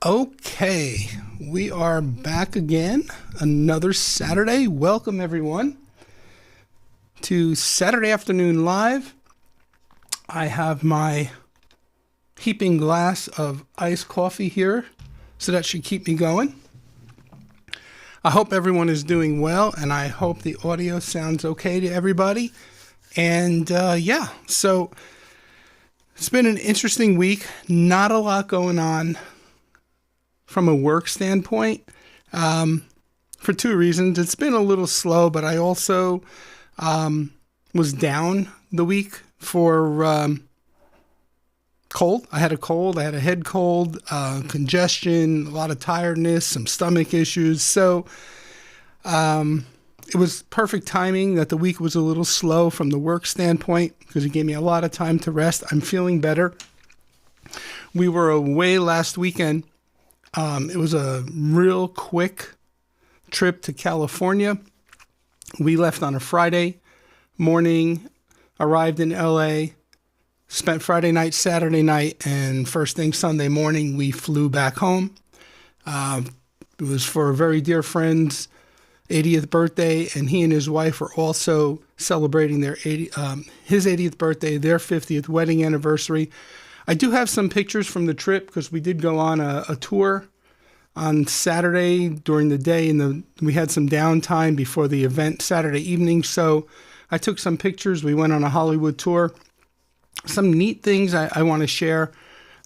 Okay, we are back again. Another Saturday. Welcome, everyone, to Saturday Afternoon Live. I have my heaping glass of iced coffee here, so that should keep me going. I hope everyone is doing well, and I hope the audio sounds okay to everybody. And so it's been an interesting week. Not a lot going on from a work standpoint, for two reasons. It's been a little slow, but I also was down the week for cold. I had a cold. I had a head cold, congestion, a lot of tiredness, some stomach issues. So it was perfect timing that the week was a little slow from the work standpoint because it gave me a lot of time to rest. I'm feeling better. We were away last weekend. It was a real quick trip to California. We left on a Friday morning, arrived in L.A., spent Friday night, Saturday night, and first thing Sunday morning, we flew back home. It was for a very dear friend's 80th birthday, and he and his wife were also celebrating their his 80th birthday, their 50th wedding anniversary. I do have some pictures from the trip because we did go on a tour on Saturday during the day, and we had some downtime before the event Saturday evening. So I took some pictures. We went on a Hollywood tour. Some neat things I want to share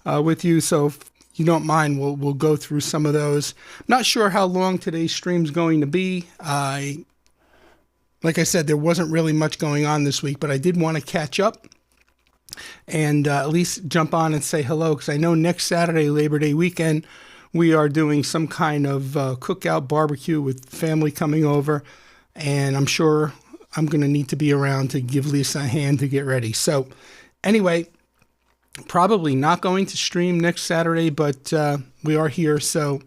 with you. So if you don't mind, we'll go through some of those. I'm not sure how long today's stream's going to be. Like I said, there wasn't really much going on this week, but I did want to catch up and at least jump on and say hello, because I know next Saturday, Labor Day weekend, we are doing some kind of cookout barbecue with family coming over, and I'm sure I'm going to need to be around to give Lisa a hand to get ready. So anyway, probably not going to stream next Saturday, but we are here, so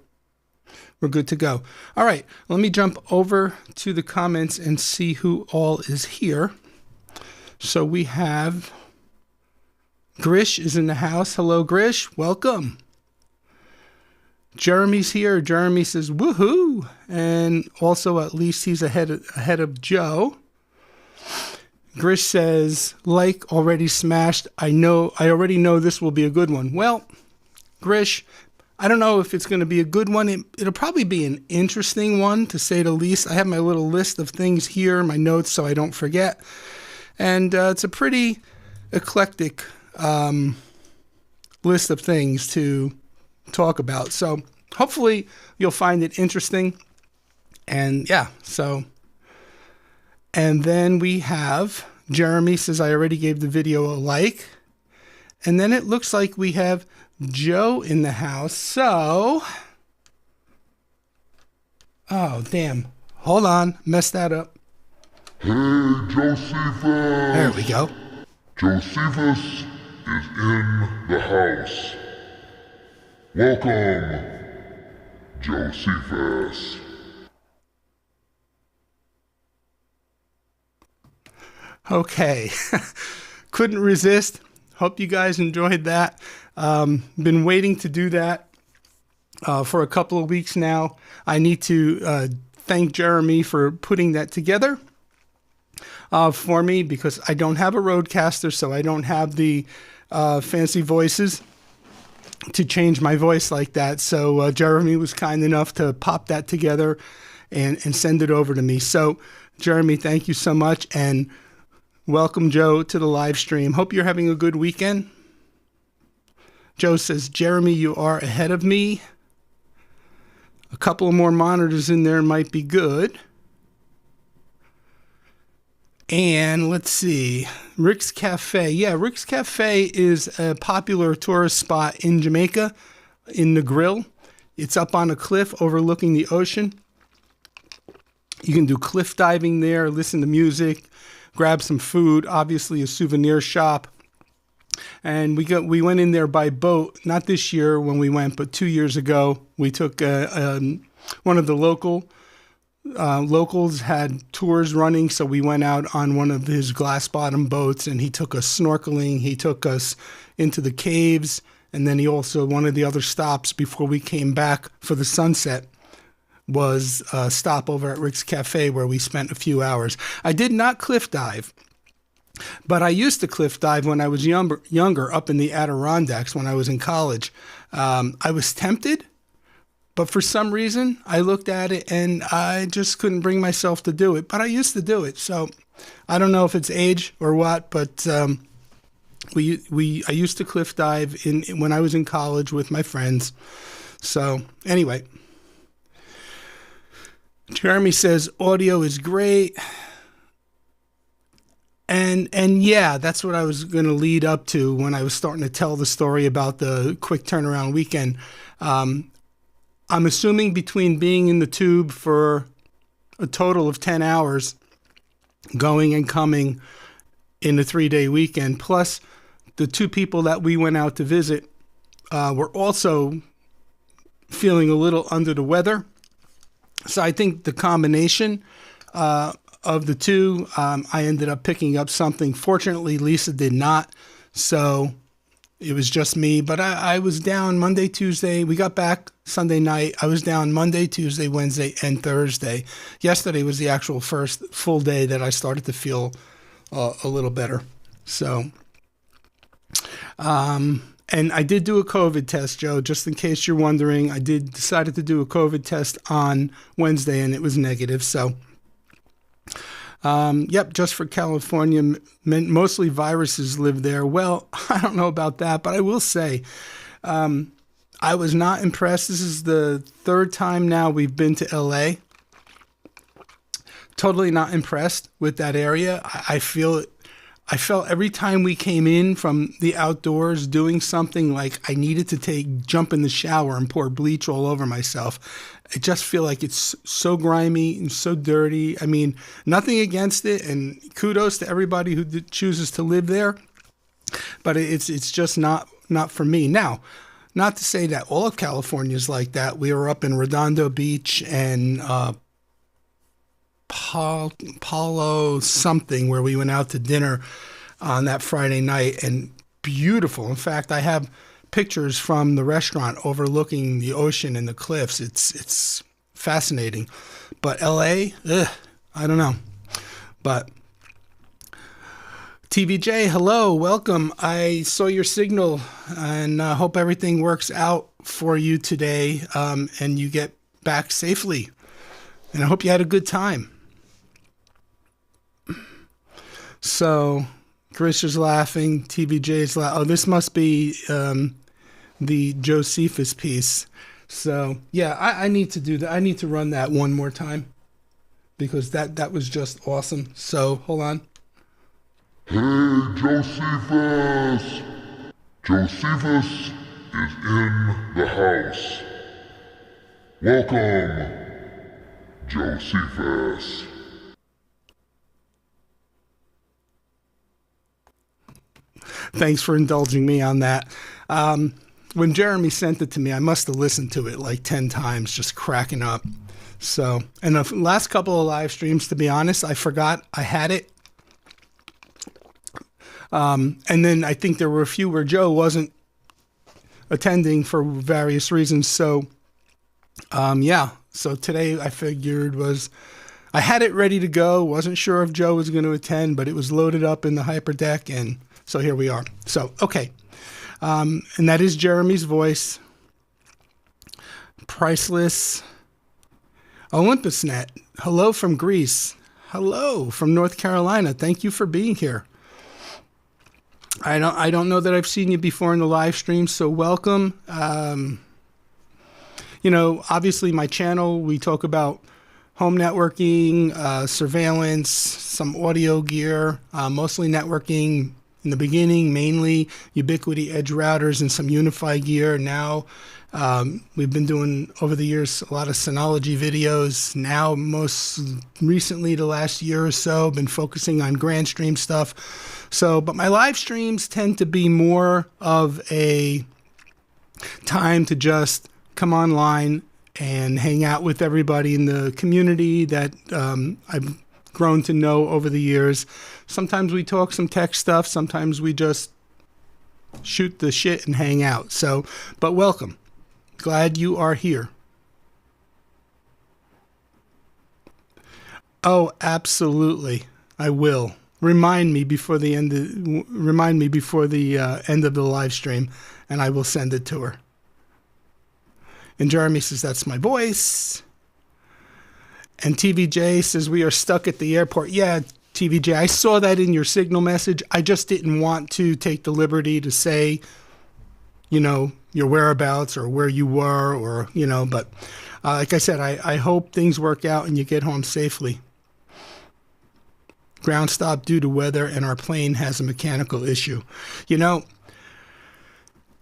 we're good to go. All right, let me jump over to the comments and see who all is here. So we have Grish is in the house. Hello, Grish. Welcome. Jeremy's here. Jeremy says, woohoo. And also, at least he's ahead of Joe. Grish says, like already smashed. I already know this will be a good one. Well, Grish, I don't know if it's going to be a good one. It'll probably be an interesting one, to say the least. I have my little list of things here, my notes, so I don't forget. And it's a pretty eclectic list of things to talk about. So hopefully you'll find it interesting. And and then we have Jeremy says, I already gave the video a like. And then it looks like we have Joe in the house. So, oh, damn. Hold on. Messed that up. Hey, Josephus. There we go. Josephus is in the house. Welcome, Josephus. Okay. Couldn't resist. Hope you guys enjoyed that. Been waiting to do that for a couple of weeks now. I need to thank Jeremy for putting that together for me, because I don't have a Rodecaster, so I don't have the fancy voices to change my voice like that. So Jeremy was kind enough to pop that together and send it over to me. So Jeremy, thank you so much, and welcome Joe to the live stream. Hope you're having a good weekend. Joe says, Jeremy, you are ahead of me. A couple of more monitors in there might be good. And let's see, Rick's Cafe. Yeah, Rick's Cafe is a popular tourist spot in Jamaica, in the Grill. It's up on a cliff overlooking the ocean. You can do cliff diving there, listen to music, grab some food, obviously a souvenir shop. And we went in there by boat, not this year when we went, but 2 years ago. We took one of the locals had tours running, so we went out on one of his glass bottom boats, and he took us snorkeling. He took us into the caves And then he also, one of the other stops before we came back for the sunset was a stop over at Rick's Cafe where we spent a few hours. I did not cliff dive, but I used to cliff dive when I was younger up in the Adirondacks when I was in college. I was tempted, but for some reason I looked at it and I just couldn't bring myself to do it. But I used to do it. So I don't know if it's age or what, but I used to cliff dive when I was in college with my friends. So anyway, Jeremy says audio is great. And yeah, that's what I was going to lead up to when I was starting to tell the story about the quick turnaround weekend. I'm assuming between being in the tube for a total of 10 hours, going and coming in a 3-day weekend, plus the 2 people that we went out to visit were also feeling a little under the weather. So I think the combination of the two, I ended up picking up something. Fortunately, Lisa did not, so it was just me. But I was down Monday, Tuesday. We got back Sunday night. I was down Monday, Tuesday, Wednesday, and Thursday. Yesterday was the actual first full day that I started to feel a little better. So, and I did do a COVID test, Joe, just in case you're wondering. I decided to do a COVID test on Wednesday, and it was negative. So, yep, just for California, mostly viruses live there. Well, I don't know about that, but I will say I was not impressed. This is the 3rd time now we've been to L.A. Totally not impressed with that area. I felt every time we came in from the outdoors doing something like I needed to jump in the shower and pour bleach all over myself. I just feel like it's so grimy and so dirty. I mean, nothing against it, and kudos to everybody who chooses to live there, but it's just not for me. Now, not to say that all of California is like that. We were up in Redondo Beach and Palo something where we went out to dinner on that Friday night, and beautiful. In fact, I have pictures from the restaurant overlooking the ocean and the cliffs. It's fascinating. But LA, I don't know. But TVJ, hello, welcome. I saw your signal and hope everything works out for you today and you get back safely. And I hope you had a good time. So, Chris is laughing. TVJ's laughing. Oh, this must be the Josephus piece. So, yeah, I need to do that. I need to run that one more time because that was just awesome. So, hold on. Hey, Josephus! Josephus is in the house. Welcome, Josephus. Thanks for indulging me on that. When Jeremy sent it to me, I must have listened to it like 10 times, just cracking up. So, and the last couple of live streams, to be honest, I forgot I had it. And then I think there were a few where Joe wasn't attending for various reasons. So, yeah. So today I figured I had it ready to go. Wasn't sure if Joe was going to attend, but it was loaded up in the hyperdeck, and so here we are. So, okay. And that is Jeremy's voice. Priceless. OlympusNet. Hello from Greece. Hello from North Carolina. Thank you for being here. I don't know that I've seen you before in the live stream, so welcome. Obviously my channel, we talk about home networking, surveillance, some audio gear, mostly networking in the beginning, mainly Ubiquiti edge routers and some Unify gear. Now, we've been doing over the years a lot of Synology videos. Now, most recently, the last year or so, been focusing on GrandStream stuff. So, but my live streams tend to be more of a time to just come online and hang out with everybody in the community that I've grown to know over the years. Sometimes we talk some tech stuff. Sometimes we just shoot the shit and hang out. So, but welcome. Glad you are here. Oh, absolutely. I will. Remind me before the end of the live stream, and I will send it to her. And Jeremy says that's my voice. And TVJ says we are stuck at the airport. Yeah, TVJ, I saw that in your signal message. I just didn't want to take the liberty to say, your whereabouts or where you were, or but like I said, I hope things work out and you get home safely. Ground stop due to weather, and our plane has a mechanical issue.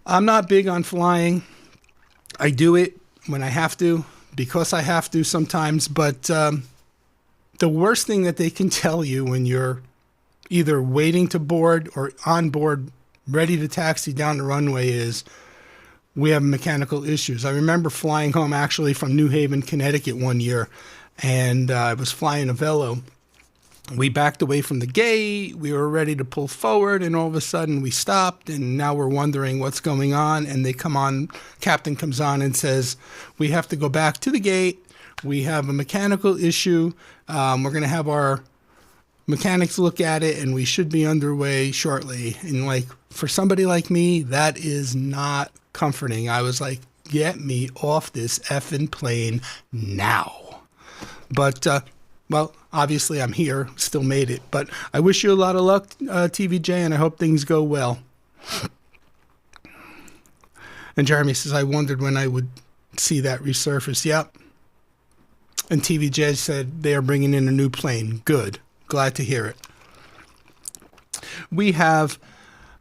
I'm not big on flying. I do it when I have to, because I have to sometimes, but the worst thing that they can tell you when you're either waiting to board or on board, ready to taxi down the runway, is we have mechanical issues. I remember flying home actually from New Haven, Connecticut one year, and I was flying a Velo. We backed away from the gate. We were ready to pull forward, and all of a sudden we stopped, and now we're wondering what's going on. And captain comes on and says, we have to go back to the gate. We have a mechanical issue. We're going to have our mechanics look at it, and we should be underway shortly. And for somebody like me, that is not comforting. I was like, get me off this effing plane now. But, well, obviously I'm here, still made it. But I wish you a lot of luck, TVJ, and I hope things go well. And Jeremy says, I wondered when I would see that resurface. Yep. And TVJ said they are bringing in a new plane. Good. Glad to hear it. We have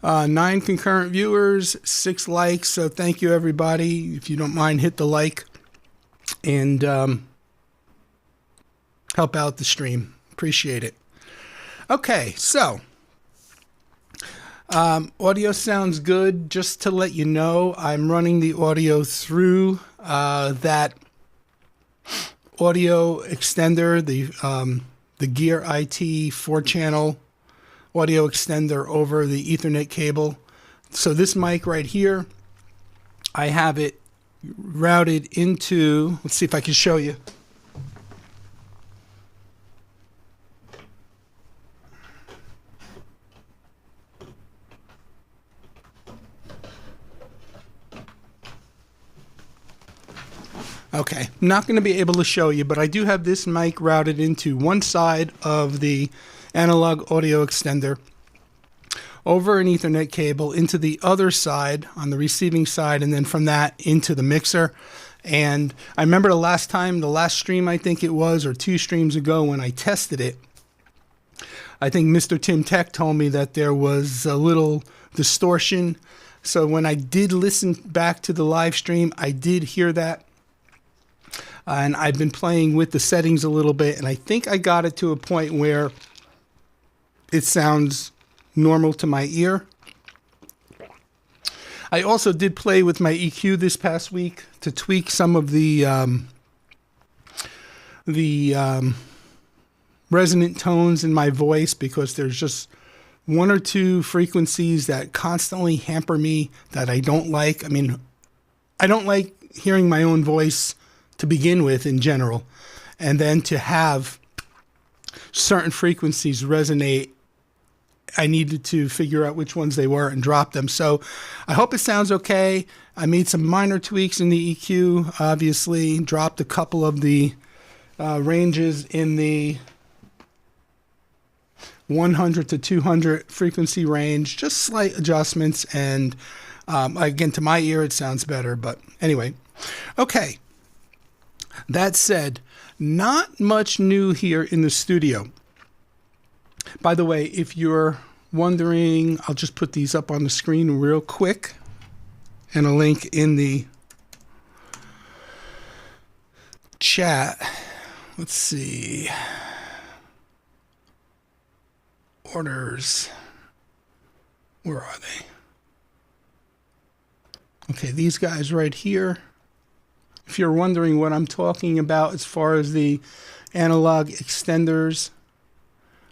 9 concurrent viewers, 6 likes. So thank you, everybody. If you don't mind, hit the like and help out the stream. Appreciate it. Okay, so audio sounds good. Just to let you know, I'm running the audio through that audio extender, the Gear IT 4-channel audio extender over the Ethernet cable. So this mic right here, I have it routed into, let's see if I can show you. Okay, I'm not going to be able to show you, but I do have this mic routed into one side of the analog audio extender over an Ethernet cable into the other side on the receiving side, and then from that into the mixer. And I remember the last stream I think it was, or 2 streams ago when I tested it, I think Mr. Tim Tech told me that there was a little distortion. So when I did listen back to the live stream, I did hear that. And I've been playing with the settings a little bit, and I think I got it to a point where it sounds normal to my ear. I also did play with my EQ this past week to tweak some of the resonant tones in my voice, because there's just 1 or 2 frequencies that constantly hamper me that I don't like. I mean, I don't like hearing my own voice to begin with in general, and then to have certain frequencies resonate, I needed to figure out which ones they were and drop them. So I hope it sounds okay. I made some minor tweaks in the EQ, obviously, dropped a couple of the ranges in the 100 to 200 frequency range, just slight adjustments, and again, to my ear it sounds better, but anyway. Okay. That said, not much new here in the studio. By the way, if you're wondering, I'll just put these up on the screen real quick, and a link in the chat. Let's see. Orders. Where are they? Okay, these guys right here. If you're wondering what I'm talking about as far as the analog extenders,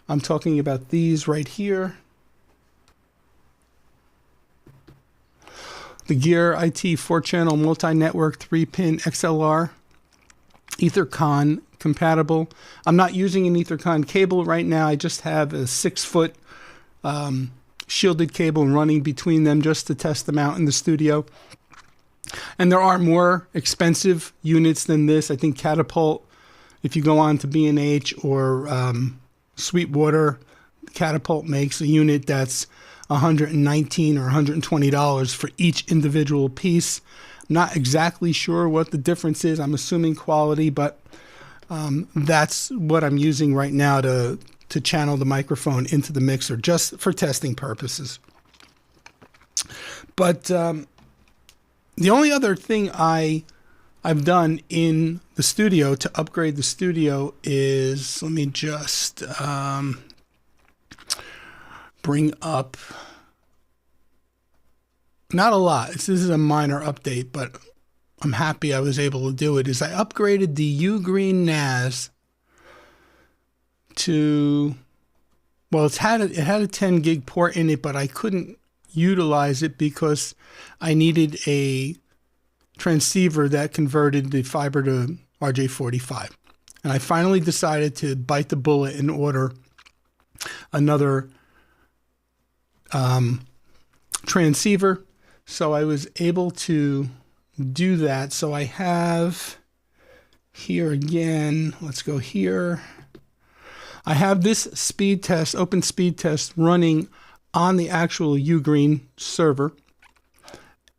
I'm talking about these right here. the Gear IT 4-channel multi-network 3-pin XLR, Ethercon compatible. I'm not using an Ethercon cable right now. I just have a 6-foot shielded cable running between them just to test them out in the studio. And there are more expensive units than this. I think Catapult, if you go on to B&H or Sweetwater, Catapult makes a unit that's $119 or $120 for each individual piece. Not exactly sure what the difference is. I'm assuming quality, but that's what I'm using right now to channel the microphone into the mixer, just for testing purposes. But the only other thing I've done in the studio to upgrade the studio is, let me just bring up, not a lot. This is a minor update, but I'm happy I was able to do it, is I upgraded the Ugreen NAS to, well, it had a 10 gig port in it, but I couldn't utilize it because I needed a transceiver that converted the fiber to RJ45. And I finally decided to bite the bullet and order another transceiver. So I was able to do that. So I have here again, let's go here. I have this speed test, open speed test running on the actual Ugreen server,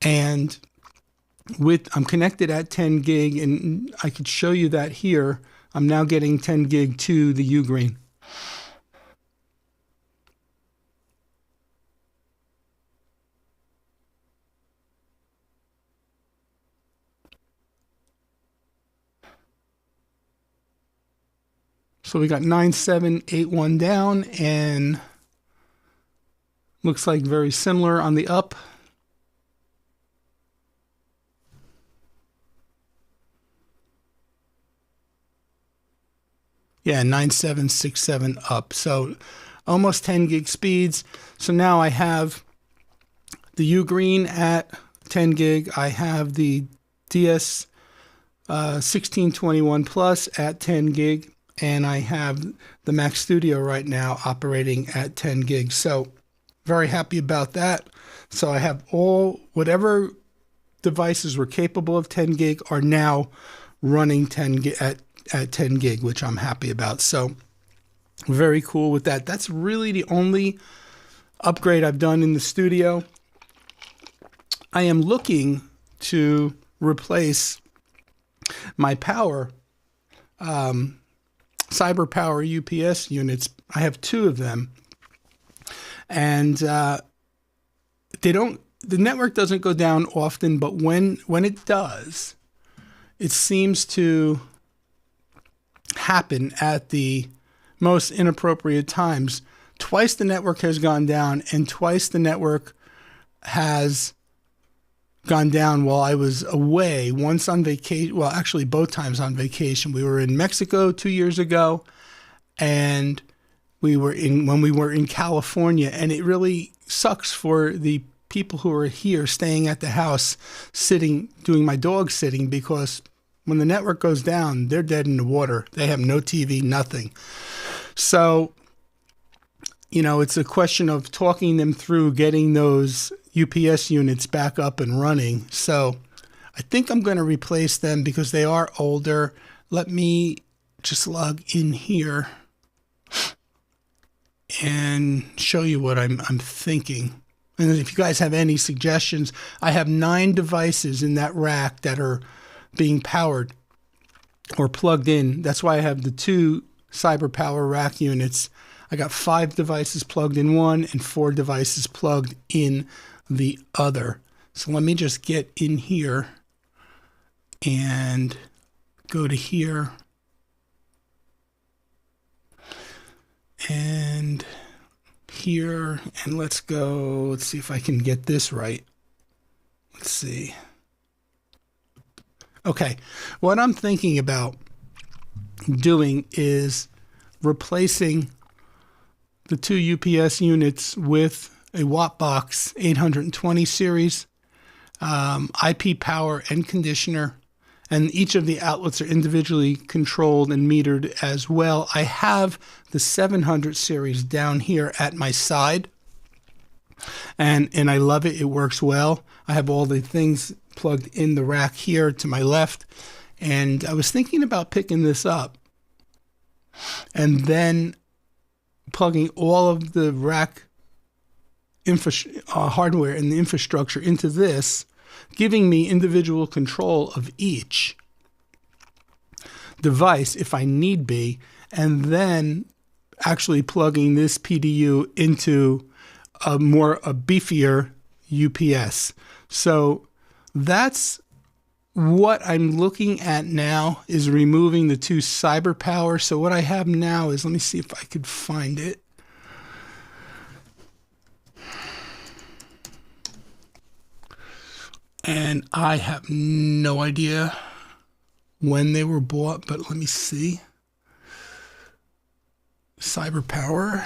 and I'm connected at 10 gig, and I could show you that here. I'm now getting 10 gig to the Ugreen. So we got 9781 down, and looks like very similar on the up. Yeah, 9767 up. So almost 10 gig speeds. So now I have the Ugreen at 10 gig. I have the DS 1621 Plus at 10 gig. And I have the Mac Studio right now operating at 10 gigs. So very happy about that. So I have whatever devices were capable of 10 gig are now running 10 gig at 10 gig, which I'm happy about. So very cool with that. That's really the only upgrade I've done in the studio. I am looking to replace my power, Cyber Power UPS units. I have 2 of them, and the network doesn't go down often, but when it does, it seems to happen at the most inappropriate times. Twice the network has gone down, and twice the network has gone down while I was away. Once on vacation, well, actually both times on vacation. We were in Mexico 2 years ago, and when we were in California, and it really sucks for the people who are here staying at the house, doing my dog sitting, because when the network goes down, they're dead in the water. They have no TV, nothing. So, it's a question of talking them through getting those UPS units back up and running. So I think I'm going to replace them because they are older. Let me just log in here and show you what I'm thinking. And if you guys have any suggestions, I have 9 devices in that rack that are being powered or plugged in. That's why I have the 2 Cyber Power rack units. I got 5 devices plugged in one and 4 devices plugged in the other. So let me just get in here and go to here and here, and let's see if I can get this right. Let's see. Okay, what I'm thinking about doing is replacing the 2 UPS units with a Wattbox 820 series. IP power and conditioner, and each of the outlets are individually controlled and metered as well. I have the 700 series down here at my side, and I love it. It works well. I have all the things plugged in the rack here to my left, and I was thinking about picking this up and then plugging all of the rack hardware and the infrastructure into this, giving me individual control of each device if I need be, and then actually plugging this PDU into a beefier UPS. So that's what I'm looking at now, is removing the two cyber power. So what I have now is, let me see if I could find it. And I have no idea when they were bought, but let me see. Cyber power.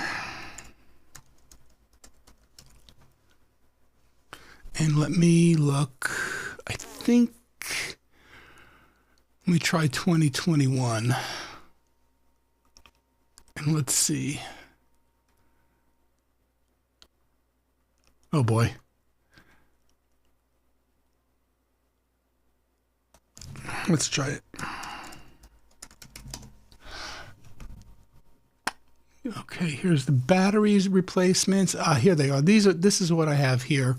And let me look. I think, let me try 2021. And let's see. Oh boy. Let's try it. Okay, here's the batteries replacements. Here they are. This is what I have here.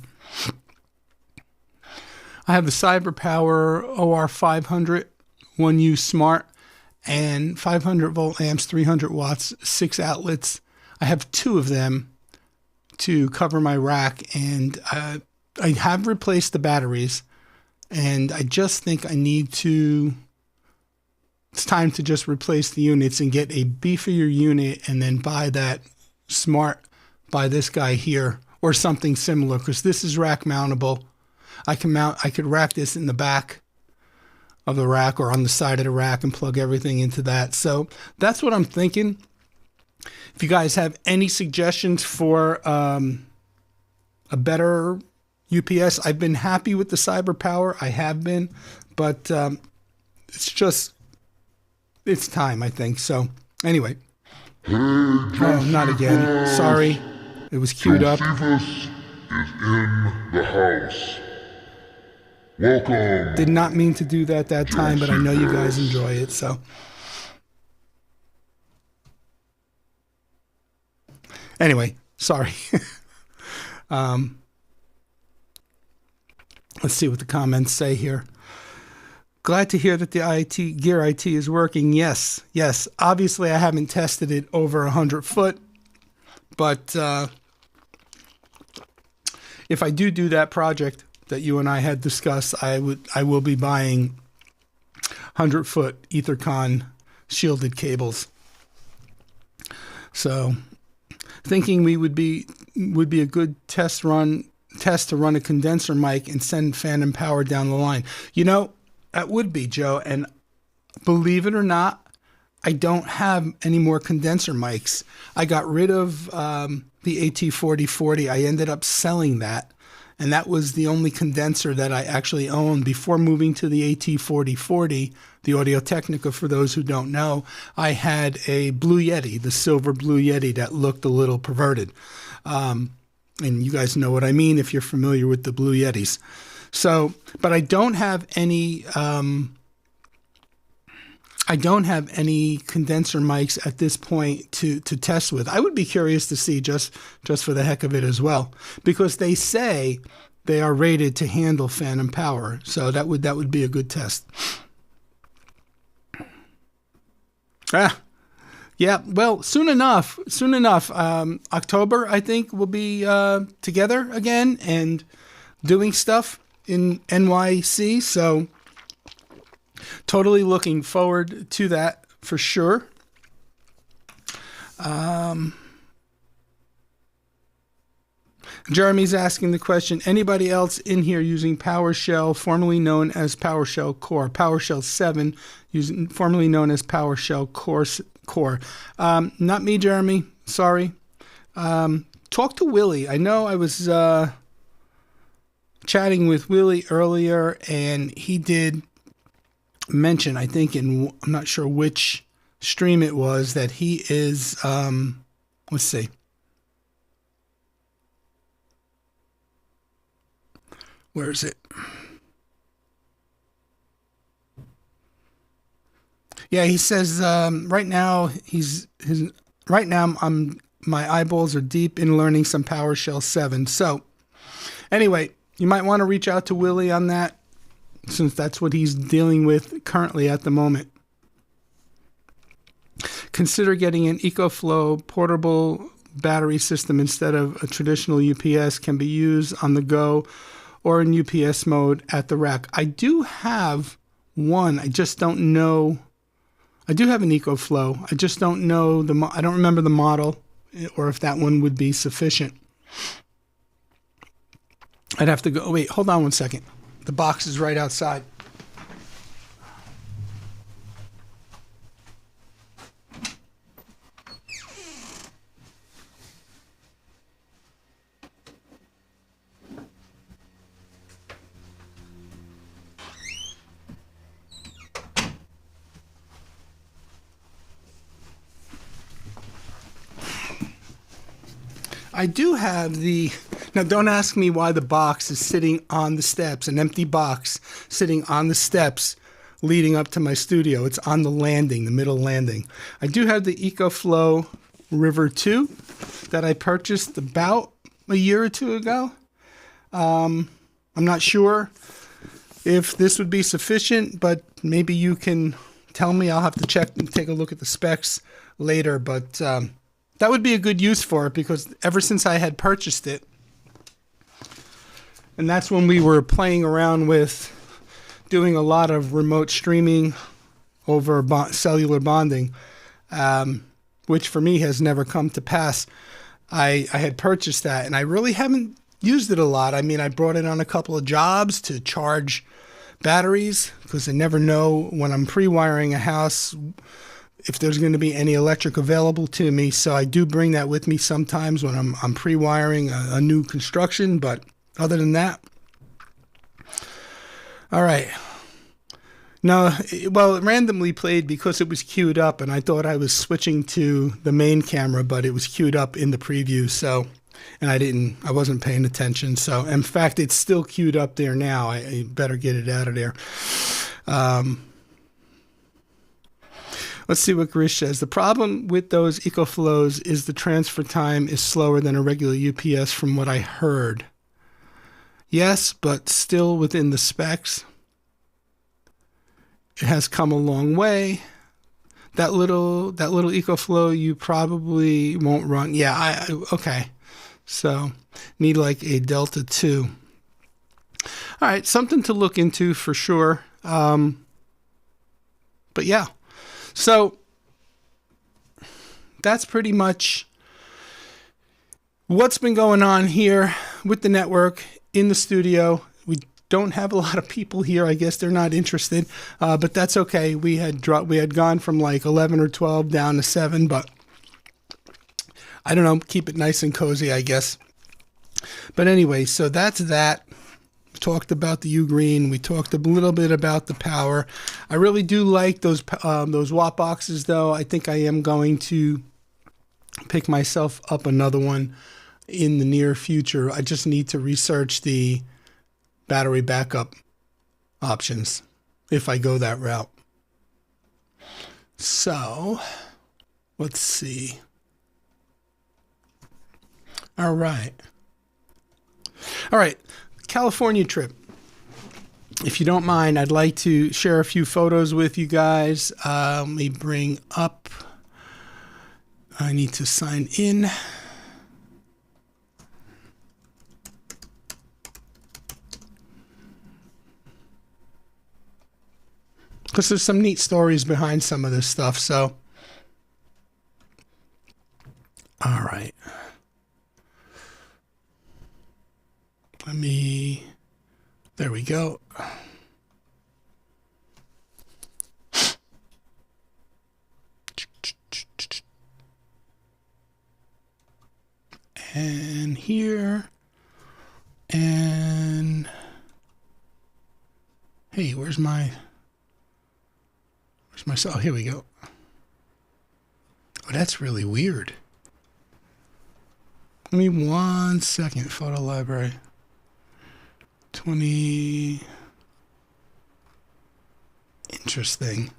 I have the CyberPower OR500 1U Smart and 500 volt amps, 300 watts, 6 outlets. I have 2 of them to cover my rack, and I have replaced the batteries, and I just think I need to, it's time to just replace the units and get a beefier unit, and then buy that Smart by this guy here or something similar, because this is rack mountable. I could rack this in the back of the rack or on the side of the rack and plug everything into that. So that's what I'm thinking. If you guys have any suggestions for a better UPS, I've been happy with the cyber power. I have been, but it's time, I think. So anyway. Oh, not again. Sorry. It was queued up. Josephus is in the house. Welcome. Did not mean to do that time, but I know you guys enjoy it, so. Anyway, sorry. Let's see what the comments say here. Glad to hear that the Gear IT is working. Yes. Obviously, I haven't tested it over 100 foot, but if I do that project that you and I had discussed, I will be buying 100-foot Ethercon shielded cables. So, thinking would be a good test to run a condenser mic and send phantom power down the line. You know, that would be, Joe. And believe it or not, I don't have any more condenser mics. I got rid of the AT4040. I ended up selling that. And that was the only condenser that I actually owned before moving to the AT4040, the Audio-Technica. For those who don't know, I had a Blue Yeti, the silver Blue Yeti that looked a little perverted. And you guys know what I mean if you're familiar with the Blue Yetis. So, but I don't have any condenser mics at this point to test with. I would be curious to see just for the heck of it as well, because they say they are rated to handle phantom power. So that would be a good test. Yeah. Well, soon enough. October, I think, we'll be together again and doing stuff in NYC. So totally looking forward to that for sure. Jeremy's asking the question, anybody else in here using PowerShell, formerly known as PowerShell Core, PowerShell 7, formerly known as PowerShell Core? Not me, Jeremy. Sorry. Talk to Willie. I know I was chatting with Willie earlier, and he did mention, I think I'm not sure which stream it was, that he is, let's see. Where is it? Yeah, he says right now my eyeballs are deep in learning some PowerShell 7. So anyway, you might want to reach out to Willie on that, since that's what he's dealing with currently at the moment. Consider getting an EcoFlow portable battery system instead of a traditional UPS. Can be used on the go or in UPS mode at the rack. I do have one. I just don't know. I do have an EcoFlow. I just don't know I don't remember the model, or if that one would be sufficient. I'd have to go. Oh, wait, hold on one second. The box is right outside. I do have now don't ask me why the box is sitting on the steps, an empty box sitting on the steps leading up to my studio. It's on the landing, the middle landing. I do have the EcoFlow River 2 that I purchased about a year or two ago. I'm not sure if this would be sufficient, but maybe you can tell me. I'll have to check and take a look at the specs later, but that would be a good use for it, because ever since I had purchased it, and that's when we were playing around with doing a lot of remote streaming over cellular bonding, which for me has never come to pass. I had purchased that, and I really haven't used it a lot. I mean, I brought it on a couple of jobs to charge batteries, because I never know when I'm pre-wiring a house if there's going to be any electric available to me. So I do bring that with me sometimes when I'm pre-wiring a new construction. But other than that, all right. No, it randomly played because it was queued up, and I thought I was switching to the main camera, but it was queued up in the preview. So, and I wasn't paying attention. So, in fact, it's still queued up there now. I better get it out of there. Let's see what Grish says. The problem with those EcoFlows is the transfer time is slower than a regular UPS from what I heard. Yes, but still within the specs. It has come a long way. That little EcoFlow you probably won't run. Yeah, okay. So need like a Delta 2. All right, something to look into for sure. But yeah. So that's pretty much what's been going on here with the network in the studio. We don't have a lot of people here. I guess they're not interested, but that's okay. We had gone from like 11 or 12 down to 7, but I don't know, keep it nice and cozy, I guess. But anyway, so that's that. We talked about the Ugreen. We talked a little bit about the power. I really do like those watt boxes, though. I think I am going to pick myself up another one in the near future. I just need to research the battery backup options if I go that route. So, let's see. All right. California trip. If you don't mind, I'd like to share a few photos with you guys. Let me bring up. I need to sign in. Because there's some neat stories behind some of this stuff. So, all right. There we go. And here. And hey, where's my cell? Oh, here we go. Oh, that's really weird. Give me 1 second. Photo library. 20. Interesting.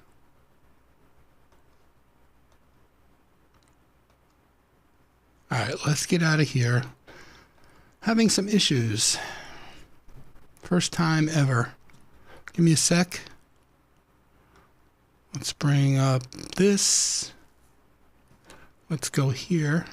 All right, let's get out of here. Having some issues. First time ever. Give me a sec. Let's bring up this. Let's go here.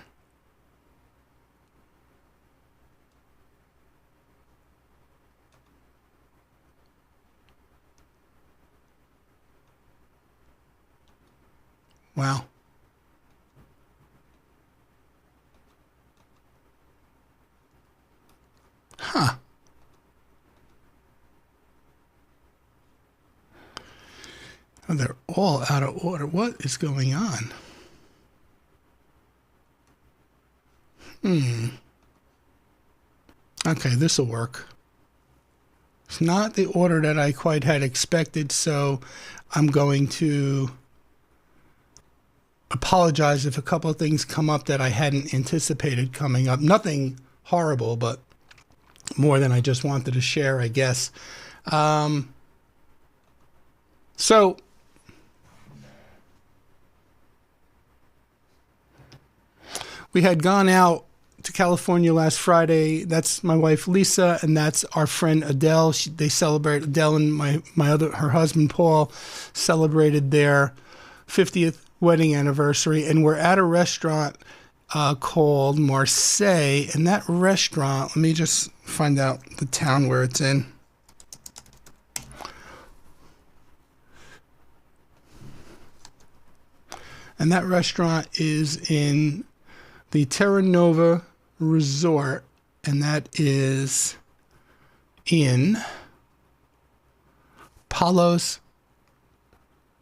Wow. Huh. Oh, they're all out of order. What is going on? Okay, this will work. It's not the order that I quite had expected, so I'm going to apologize if a couple of things come up that I hadn't anticipated coming up. Nothing horrible, but more than I just wanted to share, I guess. So we had gone out to California last Friday. That's my wife Lisa, and that's our friend Adele. They celebrate, Adele and her husband Paul celebrated their 50th wedding anniversary, and we're at a restaurant called Marseille. And that restaurant, let me just find out the town where it's in. And that restaurant is in the Terra Nova Resort, and that is in Palos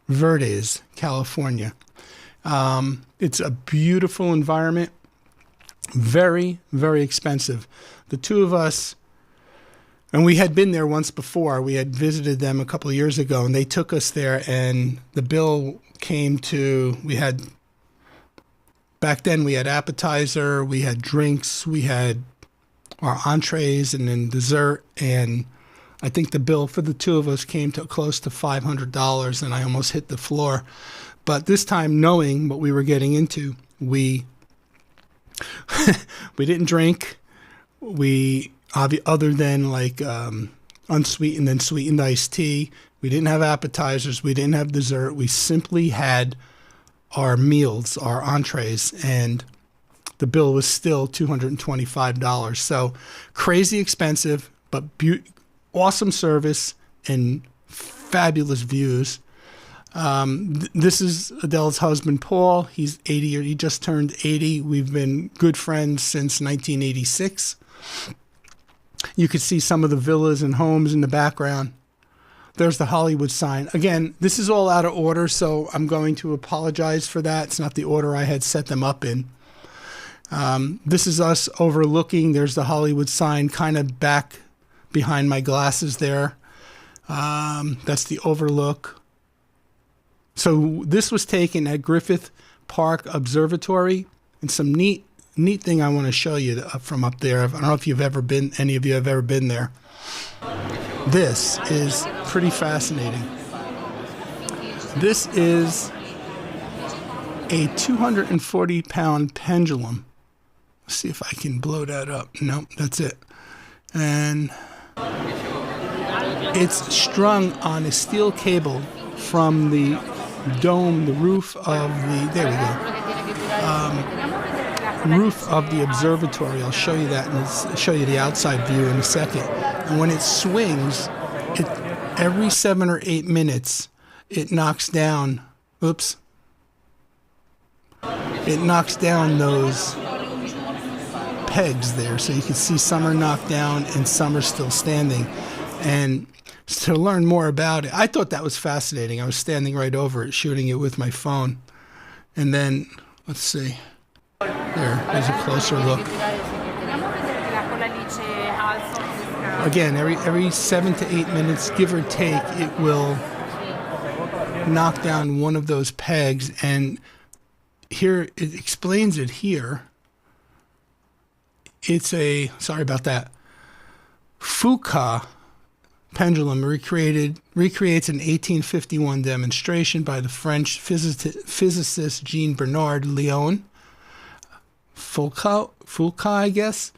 Verdes, California. It's a beautiful environment, very, very expensive. The two of us, and we had been there once before. We had visited them a couple of years ago, and they took us there, and the bill came to, back then we had appetizer, we had drinks, we had our entrees and then dessert, and I think the bill for the two of us came to close to $500, and I almost hit the floor. But this time, knowing what we were getting into, we didn't drink. Other than like unsweetened and sweetened iced tea, we didn't have appetizers, we didn't have dessert. We simply had our meals, our entrees, and the bill was still $225. So crazy expensive, but awesome service and fabulous views. This is Adele's husband, Paul. He's 80, or he just turned 80. We've been good friends since 1986. You could see some of the villas and homes in the background. There's the Hollywood sign. Again, this is all out of order, so I'm going to apologize for that. It's not the order I had set them up in. This is us overlooking. There's the Hollywood sign kind of back behind my glasses there. That's the overlook. So this was taken at Griffith Park Observatory, and some neat thing I want to show you from up there. I don't know if any of you have ever been there. This is pretty fascinating. This is a 240-pound pendulum. Let's see if I can blow that up. Nope, that's it. And it's strung on a steel cable from the dome, the roof of the, there we go, roof of the observatory. I'll show you that and I'll show you the outside view in a second. And when it swings, every 7 or 8 minutes, it knocks down, it knocks down those pegs there. So you can see some are knocked down and some are still standing. And to learn more about it, I thought that was fascinating. I was standing right over it, shooting it with my phone. And then, let's see. There's a closer look. again, every 7 to 8 minutes, give or take, it will knock down one of those pegs. And here, it explains it here. It's a, sorry about that, Foucault pendulum recreates an 1851 demonstration by the French physicist Jean-Bernard Léon. Foucault, I guess.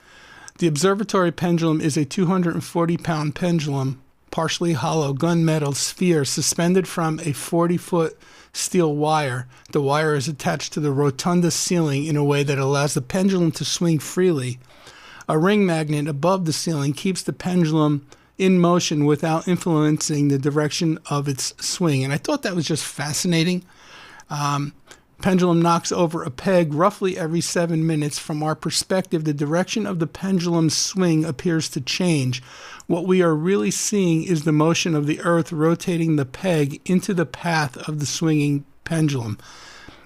The observatory pendulum is a 240-pound pendulum, partially hollow gunmetal sphere suspended from a 40-foot steel wire. The wire is attached to the rotunda ceiling in a way that allows the pendulum to swing freely. A ring magnet above the ceiling keeps the pendulum in motion without influencing the direction of its swing. And I thought that was just fascinating. Pendulum knocks over a peg roughly every 7 minutes. From our perspective, the direction of the pendulum's swing appears to change. What we are really seeing is the motion of the earth rotating the peg into the path of the swinging pendulum.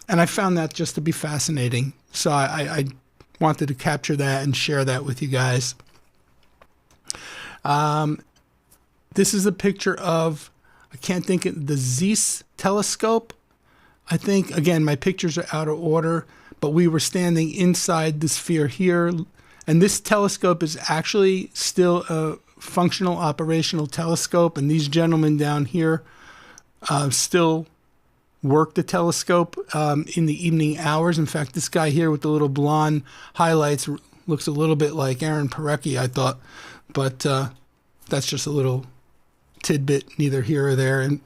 And I found that just to be fascinating. So I wanted to capture that and share that with you guys. This is a picture of, I can't think of, the Zeiss telescope. I think, again, my pictures are out of order, but we were standing inside the sphere here. And this telescope is actually still a functional, operational telescope. And these gentlemen down here still work the telescope in the evening hours. In fact, this guy here with the little blonde highlights looks a little bit like Aaron Parecki, I thought. But that's just a little tidbit, neither here or there, and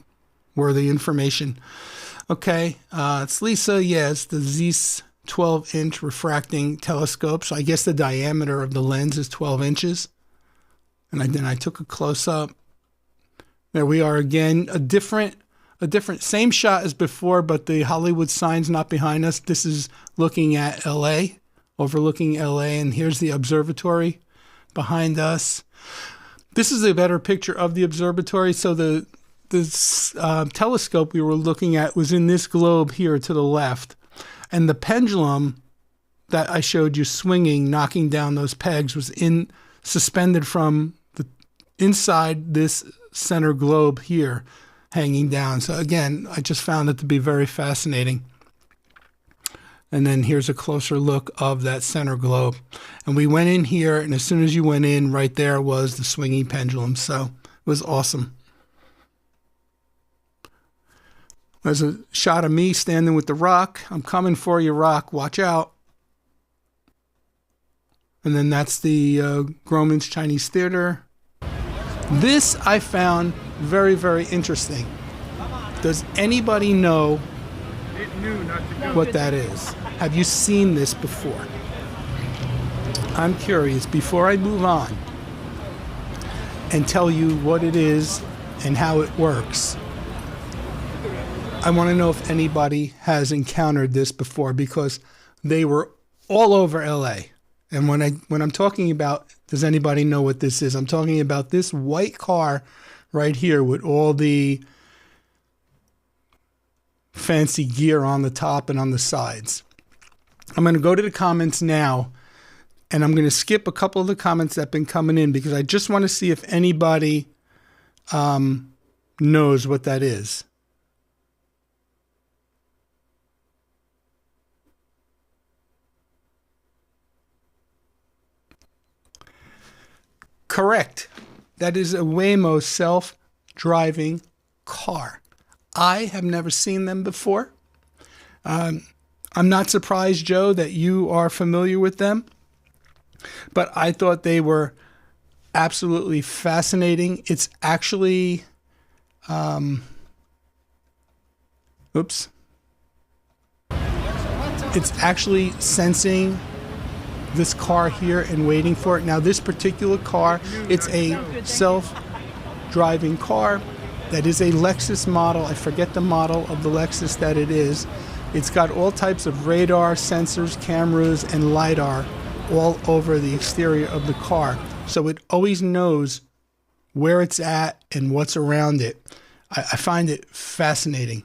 worthy information. Okay, it's Lisa. Yeah, it's the Zeiss 12-inch refracting telescope. So I guess the diameter of the lens is 12 inches. And then I took a close-up. There we are again, a different, same shot as before, but the Hollywood sign's not behind us. This is looking at L.A., overlooking L.A., and here's the observatory behind us. This is a better picture of the observatory. So the telescope we were looking at was in this globe here to the left. And the pendulum that I showed you swinging, knocking down those pegs, was suspended from the inside this center globe here, hanging down. So again, I just found it to be very fascinating. And then here's a closer look of that center globe. And we went in here, and as soon as you went in, right there was the swinging pendulum. So it was awesome. There's a shot of me standing with the rock. I'm coming for you, rock. Watch out. And then that's the Grauman's Chinese Theater. This I found very, very interesting. Does anybody know what that is? Have you seen this before? I'm curious, before I move on and tell you what it is and how it works, I want to know if anybody has encountered this before, because they were all over LA. And when I'm talking about, does anybody know what this is? I'm talking about this white car right here with all the fancy gear on the top and on the sides. I'm going to go to the comments now, and I'm going to skip a couple of the comments that have been coming in, because I just want to see if anybody knows what that is. Correct. That is a Waymo self-driving car. I have never seen them before. I'm not surprised, Joe, that you are familiar with them, but I thought they were absolutely fascinating. It's actually, it's actually sensing this car here and waiting for it. Now, this particular car, it's a self-driving car that is a Lexus model. I forget the model of the Lexus that it is. It's got all types of radar, sensors, cameras, and LiDAR all over the exterior of the car. So it always knows where it's at and what's around it. I find it fascinating.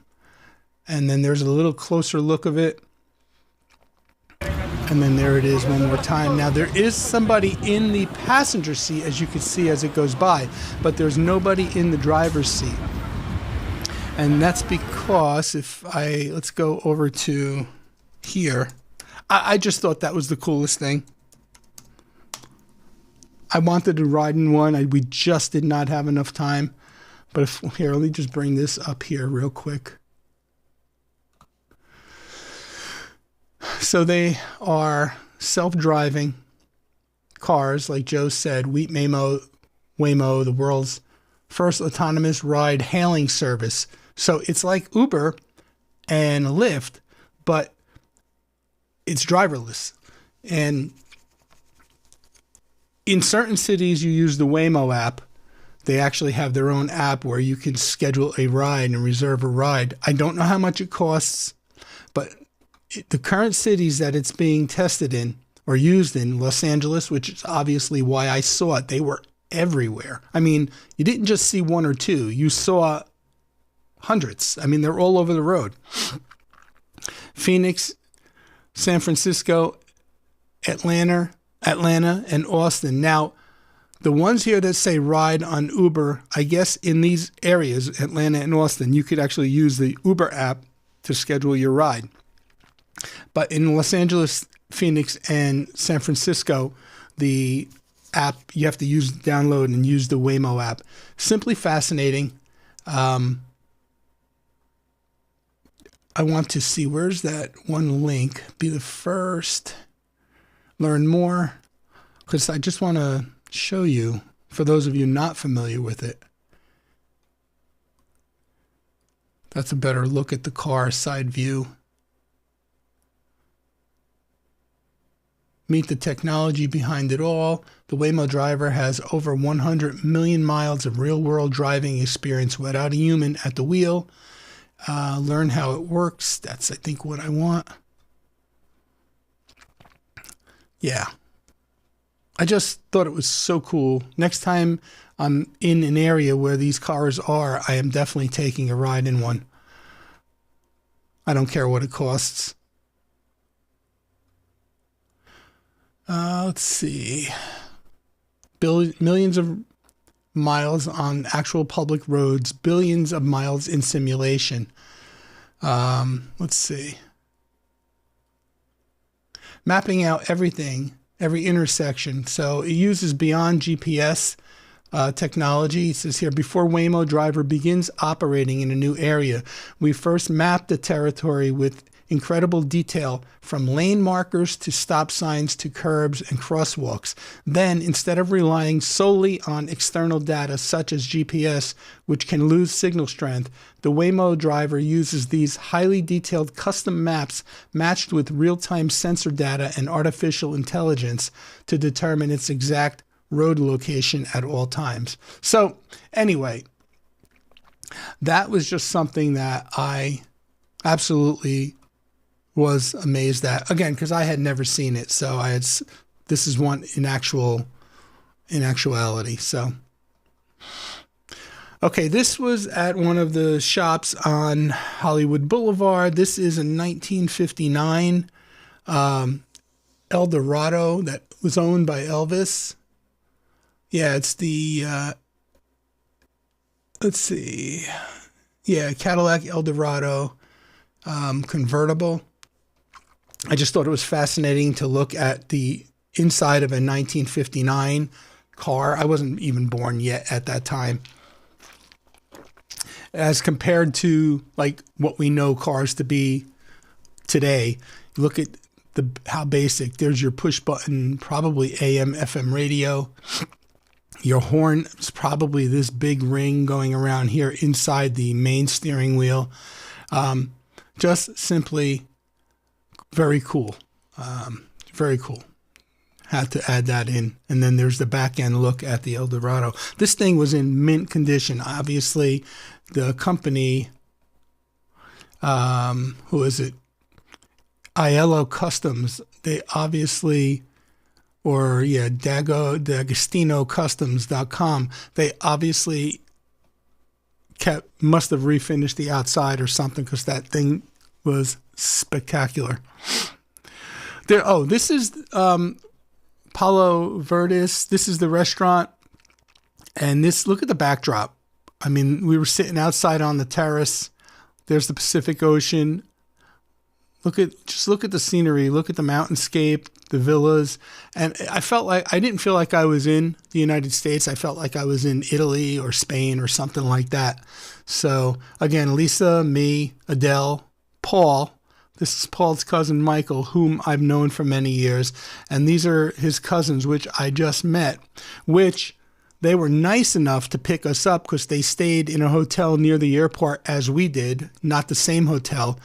And then there's a little closer look of it. And then there it is one more time. Now there is somebody in the passenger seat, as you can see as it goes by, but there's nobody in the driver's seat. And that's because let's go over to here. I just thought that was the coolest thing. I wanted to ride in one. We just did not have enough time. But here, let me just bring this up here real quick. So they are self-driving cars, like Joe said. Waymo, the world's first autonomous ride-hailing service. So it's like Uber and Lyft, but it's driverless. And in certain cities, you use the Waymo app. They actually have their own app where you can schedule a ride and reserve a ride. I don't know how much it costs, but the current cities that it's being tested in or used in, Los Angeles, which is obviously why I saw it, they were everywhere. I mean, you didn't just see one or two. You saw hundreds. I mean, they're all over the road. Phoenix, San Francisco, Atlanta, and Austin. Now, the ones here that say ride on Uber, I guess in these areas, Atlanta and Austin, you could actually use the Uber app to schedule your ride. But in Los Angeles, Phoenix, and San Francisco, the app, you have to download and use the Waymo app. Simply fascinating. I want to see, where's that one link? Be the first. Learn more. Because I just want to show you, for those of you not familiar with it. That's a better look at the car side view. Meet the technology behind it all. The Waymo driver has over 100 million miles of real-world driving experience without a human at the wheel. Learn how it works. That's, I think, what I want. Yeah. I just thought it was so cool. Next time I'm in an area where these cars are, I am definitely taking a ride in one. I don't care what it costs. Let's see. Millions of miles on actual public roads, billions of miles in simulation. Let's see. Mapping out everything, every intersection. So it uses beyond GPS technology. It says here, before Waymo driver begins operating in a new area, we first map the territory with incredible detail, from lane markers to stop signs to curbs and crosswalks. Then, instead of relying solely on external data such as GPS, which can lose signal strength, the Waymo driver uses these highly detailed custom maps matched with real-time sensor data and artificial intelligence to determine its exact road location at all times. So, anyway, that was just something that I absolutely was amazed at, again, because I had never seen it. So this is one in actuality. So, okay, this was at one of the shops on Hollywood Boulevard. This is a 1959 Eldorado that was owned by Elvis. Yeah, it's the, let's see. Yeah, Cadillac Eldorado convertible. I just thought it was fascinating to look at the inside of a 1959 car. I wasn't even born yet at that time. As compared to like what we know cars to be today. Look at how basic. There's your push button, probably AM, FM radio. Your horn is probably this big ring going around here inside the main steering wheel. Just simply very cool. Very cool. Had to add that in. And then there's the back end look at the Eldorado. This thing was in mint condition. Obviously, the company, who is it? Aiello Customs. They obviously, DagostinoCustoms.com. They obviously must have refinished the outside or something, because that thing was spectacular. There. Oh, this is Palo Verdes. This is the restaurant, and this. Look at the backdrop. I mean, we were sitting outside on the terrace. There's the Pacific Ocean. Look at the scenery. Look at the mountainscape, the villas, and I didn't feel like I was in the United States. I felt like I was in Italy or Spain or something like that. So again, Lisa, me, Adele, Paul. This is Paul's cousin Michael, whom I've known for many years, and these are his cousins, which I just met, which they were nice enough to pick us up because they stayed in a hotel near the airport as we did, not the same hotel.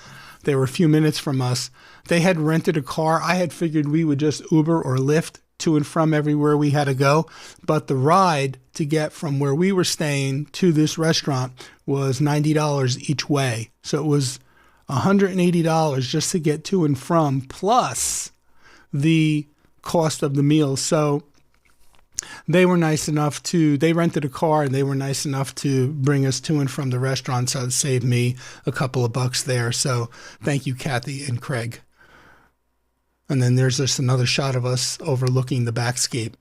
They were a few minutes from us. They had rented a car. I had figured we would just Uber or Lyft to and from everywhere we had to go. But the ride to get from where we were staying to this restaurant was $90 each way. So it was $180 just to get to and from, plus the cost of the meal. So they were nice enough they rented a car and they were nice enough to bring us to and from the restaurant. So it saved me a couple of bucks there. So thank you, Kathy and Craig. And then there's just another shot of us overlooking the backscape.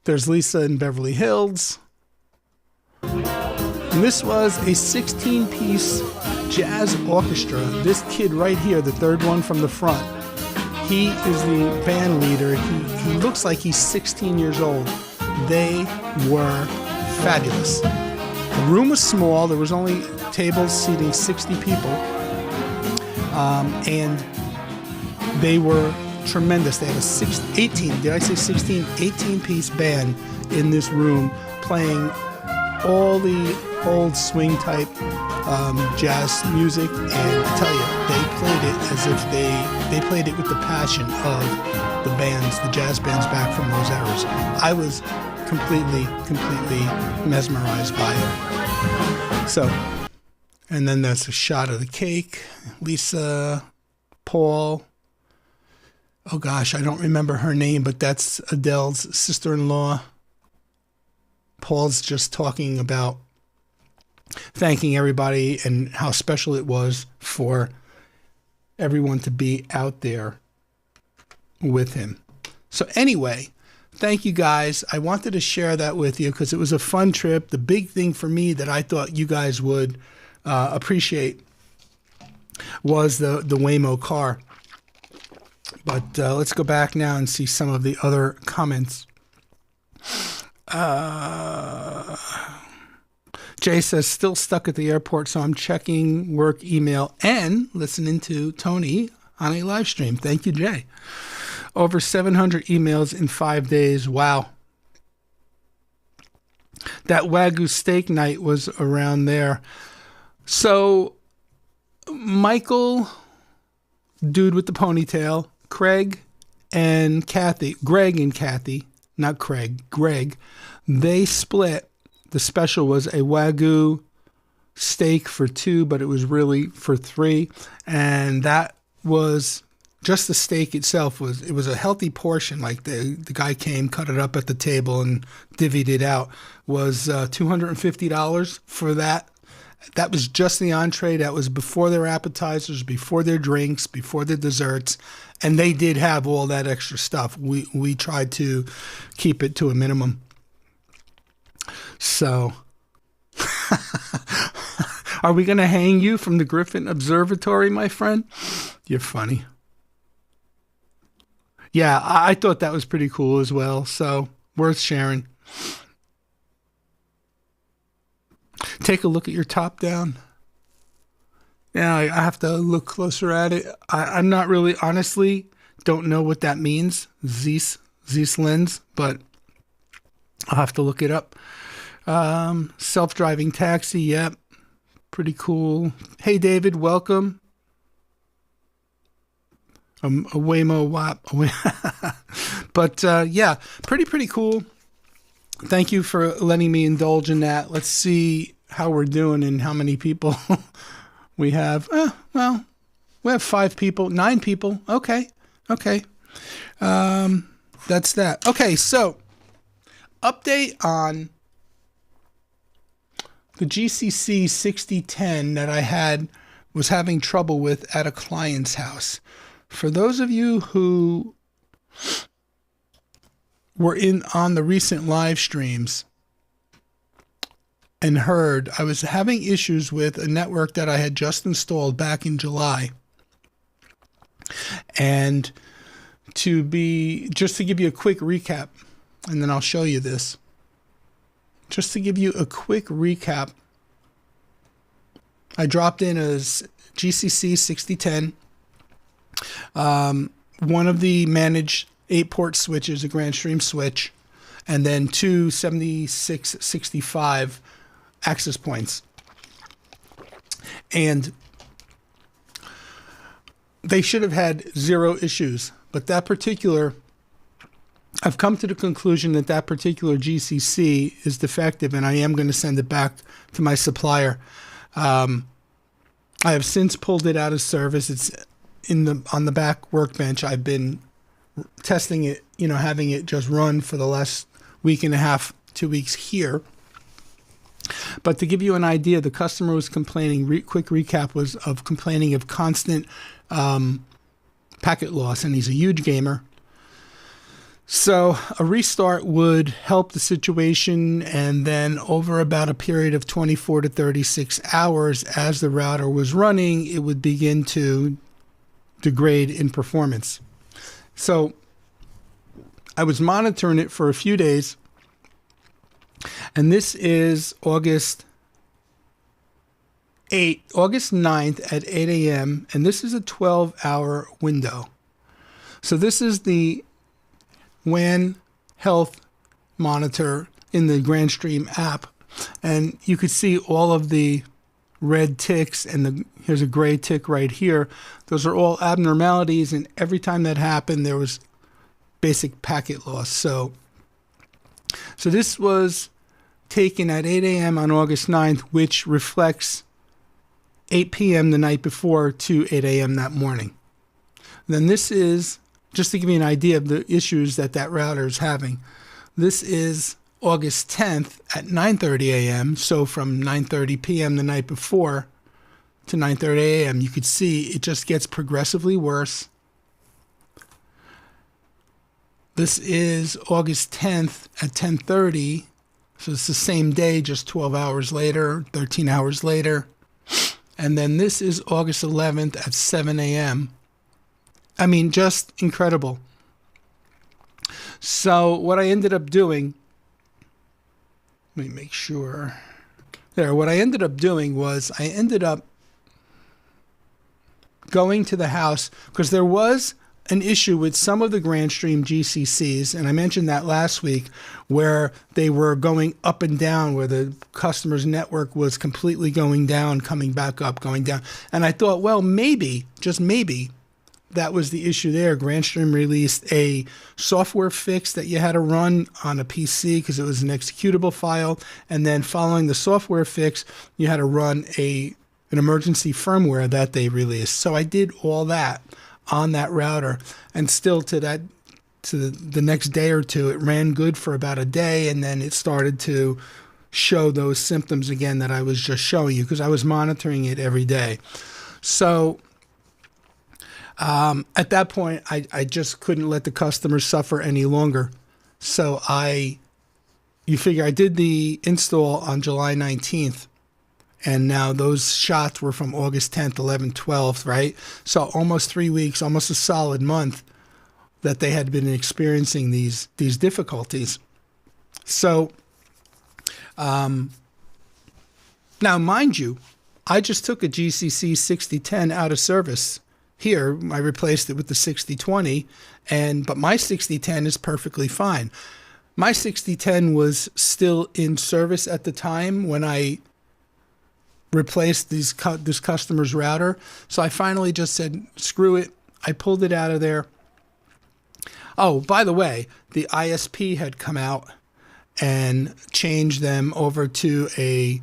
There's Lisa in Beverly Hills. And this was a 16-piece jazz orchestra. This kid right here, the third one from the front, he is the band leader. He looks like he's 16 years old. They were fabulous. The room was small. There was only tables seating 60 people. And they were tremendous. They had a 18-piece band in this room playing all the old swing type jazz music, and I tell you, they played it as if they played it with the passion of the jazz bands back from those eras. I was completely mesmerized by it. So, and then that's a shot of the cake. Lisa, Paul. Oh gosh, I don't remember her name, but that's Adele's sister-in-law. Paul's just talking about thanking everybody and how special it was for everyone to be out there with him. So anyway, thank you guys. I wanted to share that with you because it was a fun trip. The big thing for me that I thought you guys would appreciate was the Waymo car. But let's go back now and see some of the other comments. Jay says, still stuck at the airport, so I'm checking work email and listening to Tony on a live stream. Thank you, Jay. Over 700 emails in 5 days. Wow. That Wagyu steak night was around there. So, Michael, dude with the ponytail, Greg and Kathy, not Craig, Greg, they split. The special was a Wagyu steak for 2, but it was really for 3. And that was just the steak itself. It was a healthy portion. Like the guy came, cut it up at the table and divvied it out. Was $250 for that. That was just the entree. That was before their appetizers, before their drinks, before their desserts. And they did have all that extra stuff. We tried to keep it to a minimum. So, are we going to hang you from the Griffin Observatory, my friend? You're funny. Yeah, I thought that was pretty cool as well. So, worth sharing. Take a look at your top down. Yeah, I have to look closer at it. I'm not really, honestly, don't know what that means. Zeiss lens, but I'll have to look it up. Self-driving taxi, yep. Pretty cool. Hey, David, welcome. A Waymo WAP. But, yeah, pretty cool. Thank you for letting me indulge in that. Let's see how we're doing and how many people we have. Well, we have 5 people, 9 people. Okay. That's that. Okay, so update on the GCC 6010 that I was having trouble with at a client's house. For those of you who were on the recent live streams and heard, I was having issues with a network that I had just installed back in July. And just to give you a quick recap, and then I'll show you this. Just to give you a quick recap, I dropped in a GCC 6010, one of the managed 8-port switches, a Grand Stream switch, and then two 7665 access points. And they should have had zero issues, but I've come to the conclusion that that particular GCC is defective, and I am going to send it back to my supplier. I have since pulled it out of service. It's on the back workbench. I've been testing it, having it just run for the last week and a half, 2 weeks here. But to give you an idea, the customer was complaining, quick recap was of complaining of constant packet loss, and he's a huge gamer. So a restart would help the situation, and then over about a period of 24 to 36 hours, as the router was running, it would begin to degrade in performance. So I was monitoring it for a few days, and this is August 9th at 8 a.m., and this is a 12-hour window. So this is the WAN health monitor in the GrandStream app, and you could see all of the red ticks, and here's a gray tick right here. Those are all abnormalities, and every time that happened, there was basic packet loss. So this was taken at 8 a.m. on August 9th, which reflects 8 p.m. the night before to 8 a.m. that morning. Then this is, just to give you an idea of the issues that router is having, this is August 10th at 9:30 a.m. So from 9:30 p.m. the night before to 9:30 a.m., you could see it just gets progressively worse. This is August 10th at 10:30. So it's the same day, just 12 hours later, 13 hours later. And then this is August 11th at 7 a.m. I mean, just incredible. So what I ended up doing, let me make sure. What I ended up doing was I ended up going to the house, because there was an issue with some of the GrandStream GCCs, and I mentioned that last week, where they were going up and down, where the customer's network was completely going down, coming back up, going down. And I thought, well, maybe, just maybe, that was the issue there. GrandStream released a software fix that you had to run on a PC because it was an executable file, and then following the software fix, you had to run an emergency firmware that they released. So I did all that on that router, and still to the next day or two, it ran good for about a day, and then it started to show those symptoms again that I was just showing you, because I was monitoring it every day. So at that point, I just couldn't let the customer suffer any longer. So you figure I did the install on July 19th. And now those shots were from August 10th, 11th, 12th, right? So almost 3 weeks, almost a solid month that they had been experiencing these difficulties. So now, mind you, I just took a GCC 6010 out of service. Here, I replaced it with the 6020, but my 6010 is perfectly fine. My 6010 was still in service at the time when I replaced this customer's router. So I finally just said, screw it. I pulled it out of there. Oh, by the way, the ISP had come out and changed them over to a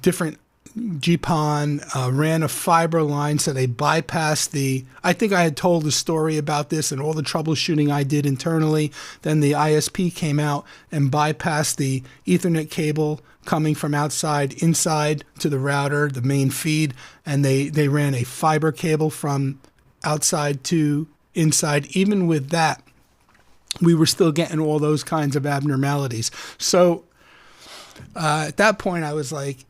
different GPON, ran a fiber line, so they bypassed I think I had told the story about this and all the troubleshooting I did internally. Then the ISP came out and bypassed the Ethernet cable coming from outside inside to the router, the main feed, and they ran a fiber cable from outside to inside. Even with that, we were still getting all those kinds of abnormalities. So at that point, I was like,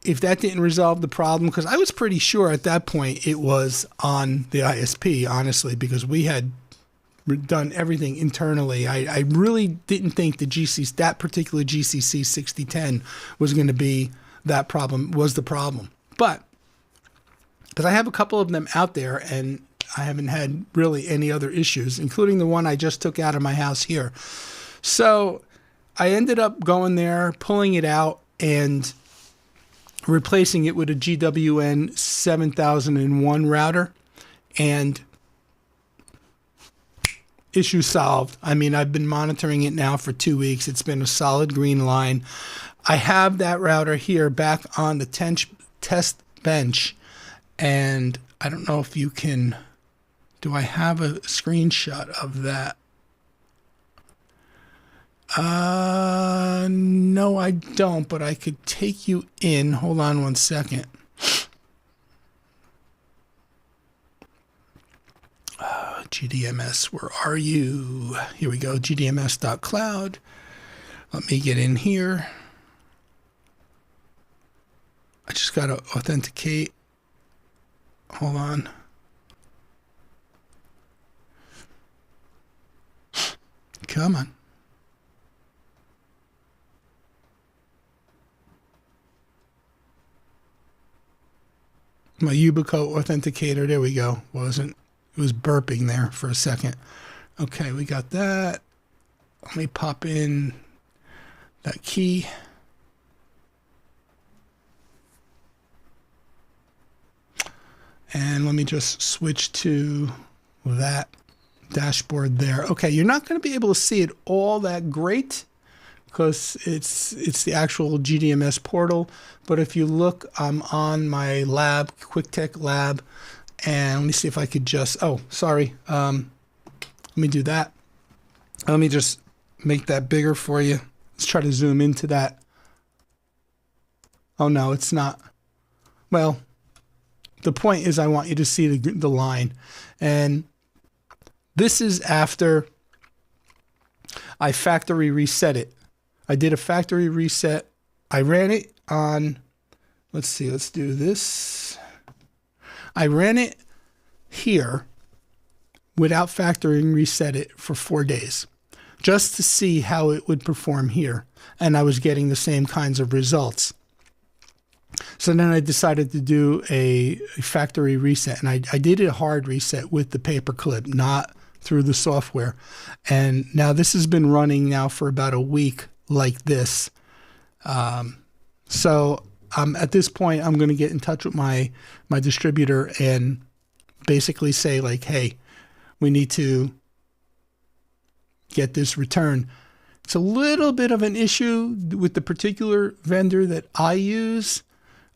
if that didn't resolve the problem, because I was pretty sure at that point it was on the ISP, honestly, because we had done everything internally. I really didn't think that particular GCC 6010 was going to be the problem. But because I have a couple of them out there and I haven't had really any other issues, including the one I just took out of my house here. So I ended up going there, pulling it out, and replacing it with a GWN 7001 router, and issue solved. I mean, I've been monitoring it now for 2 weeks. It's been a solid green line. I have that router here back on the test bench, and I don't know if you can... Do I have a screenshot of that? No, I don't, but I could take you in. Hold on one second. GDMS, where are you? Here we go, gdms.cloud. Let me get in here. I just got to authenticate. Hold on. Come on. My Ubico authenticator, there we go. It was burping there for a second. Okay, we got that. Let me pop in that key. And let me just switch to that dashboard there. Okay, you're not going to be able to see it all that great because it's the actual GDMS portal. But if you look, I'm on my lab, QuickTech lab, and let me see if I could just, oh, sorry. Let me do that. Let me just make that bigger for you. Let's try to zoom into that. Oh, no, it's not. Well, the point is I want you to see the line. And this is after I factory reset it. I did a factory reset. I ran it on, let's see, let's do this. I ran it here without factory reset it for 4 days just to see how it would perform here. And I was getting the same kinds of results. So then I decided to do a factory reset, and I did a hard reset with the paperclip, not through the software. And now this has been running now for about a week like this. So at this point, I'm going to get in touch with my distributor and basically say like, hey, we need to get this returned. It's a little bit of an issue with the particular vendor that I use.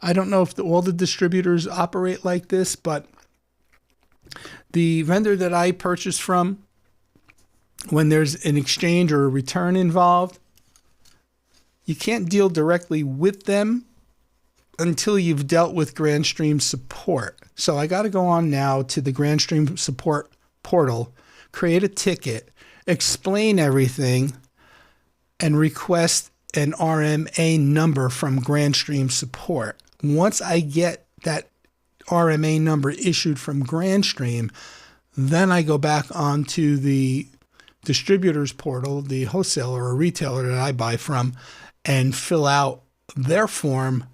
I don't know if all the distributors operate like this, but the vendor that I purchase from, when there's an exchange or a return involved, you can't deal directly with them until you've dealt with GrandStream support. So I got to go on now to the GrandStream support portal, create a ticket, explain everything, and request an RMA number from GrandStream support. Once I get that RMA number issued from GrandStream, then I go back onto the distributor's portal, the wholesaler or retailer that I buy from, and fill out their form,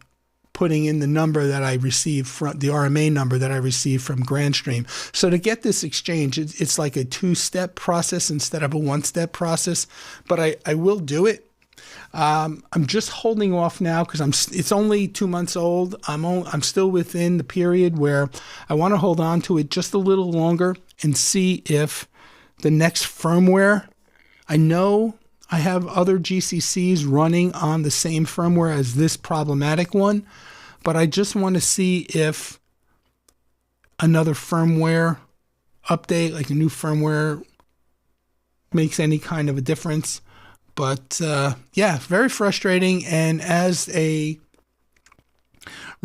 putting in the number that I received from the RMA number that I received from GrandStream. So to get this exchange, it's like a 2-step process instead of a 1-step process, but I will do it. I'm just holding off now because it's only 2 months old. I'm still within the period where I want to hold on to it just a little longer and see if the next firmware, I know I have other GCCs running on the same firmware as this problematic one, but I just want to see if another firmware update, like a new firmware, makes any kind of a difference. But yeah, very frustrating. And as a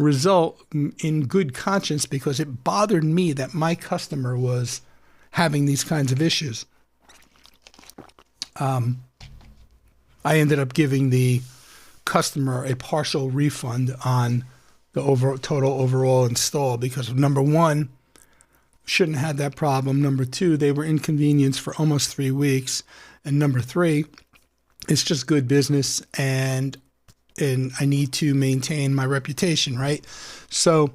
result in good conscience because it bothered me that my customer was having these kinds of issues. I ended up giving the customer a partial refund on the total overall install because, number one, shouldn't have had that problem. Number two, they were inconvenienced for almost 3 weeks. And number three, it's just good business, and I need to maintain my reputation, right? So,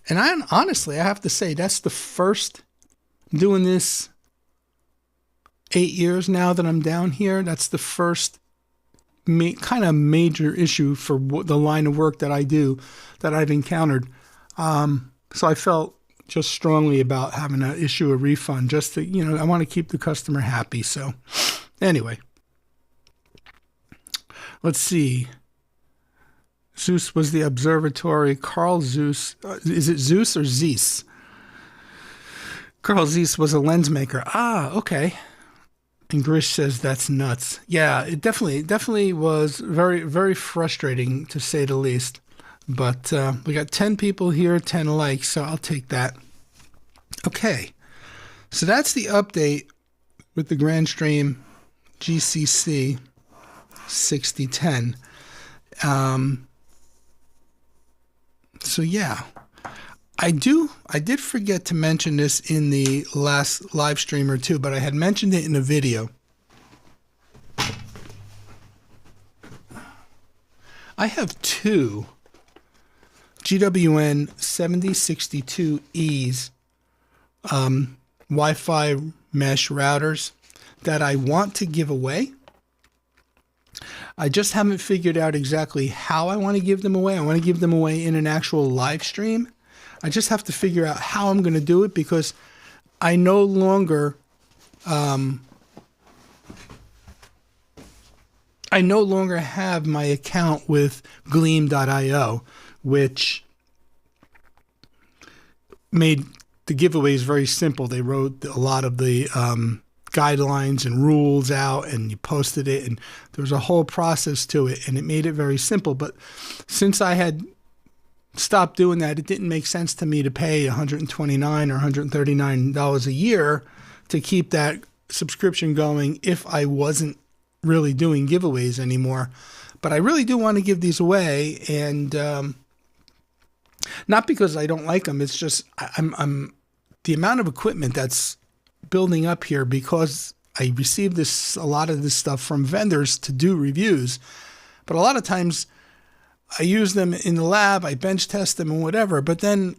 and honestly, I have to say, that's the first, doing this 8 years now that I'm down here, that's the first kind of major issue for the line of work that I do that I've encountered. So I felt just strongly about having to issue a refund just to, I want to keep the customer happy. So anyway, let's see. Zeus was the observatory. Carl Zeus, is it Zeus or Zeiss? Carl Zeiss was a lens maker. Ah, okay. And Grish says that's nuts. Yeah, it definitely was very, very frustrating to say the least. But we got 10 people here, 10 likes, so I'll take that. Okay, so that's the update with the Grandstream GCC 6010. So yeah, I did forget to mention this in the last live stream or two, but I had mentioned it in a video. I have two GWN 7062Es Wi-Fi mesh routers that I want to give away. I just haven't figured out exactly how I want to give them away. I want to give them away in an actual live stream. I just have to figure out how I'm going to do it because I no longer have my account with Gleam.io, which made the giveaways very simple. They wrote a lot of the guidelines and rules out, and you posted it, and there was a whole process to it, and it made it very simple. But since I had stopped doing that, it didn't make sense to me to pay $129 or $139 a year to keep that subscription going if I wasn't really doing giveaways anymore. But I really do want to give these away, and not because I don't like them. It's just I'm the amount of equipment that's building up here because I receive a lot of this stuff from vendors to do reviews, but a lot of times I use them in the lab, I bench test them and whatever, but then,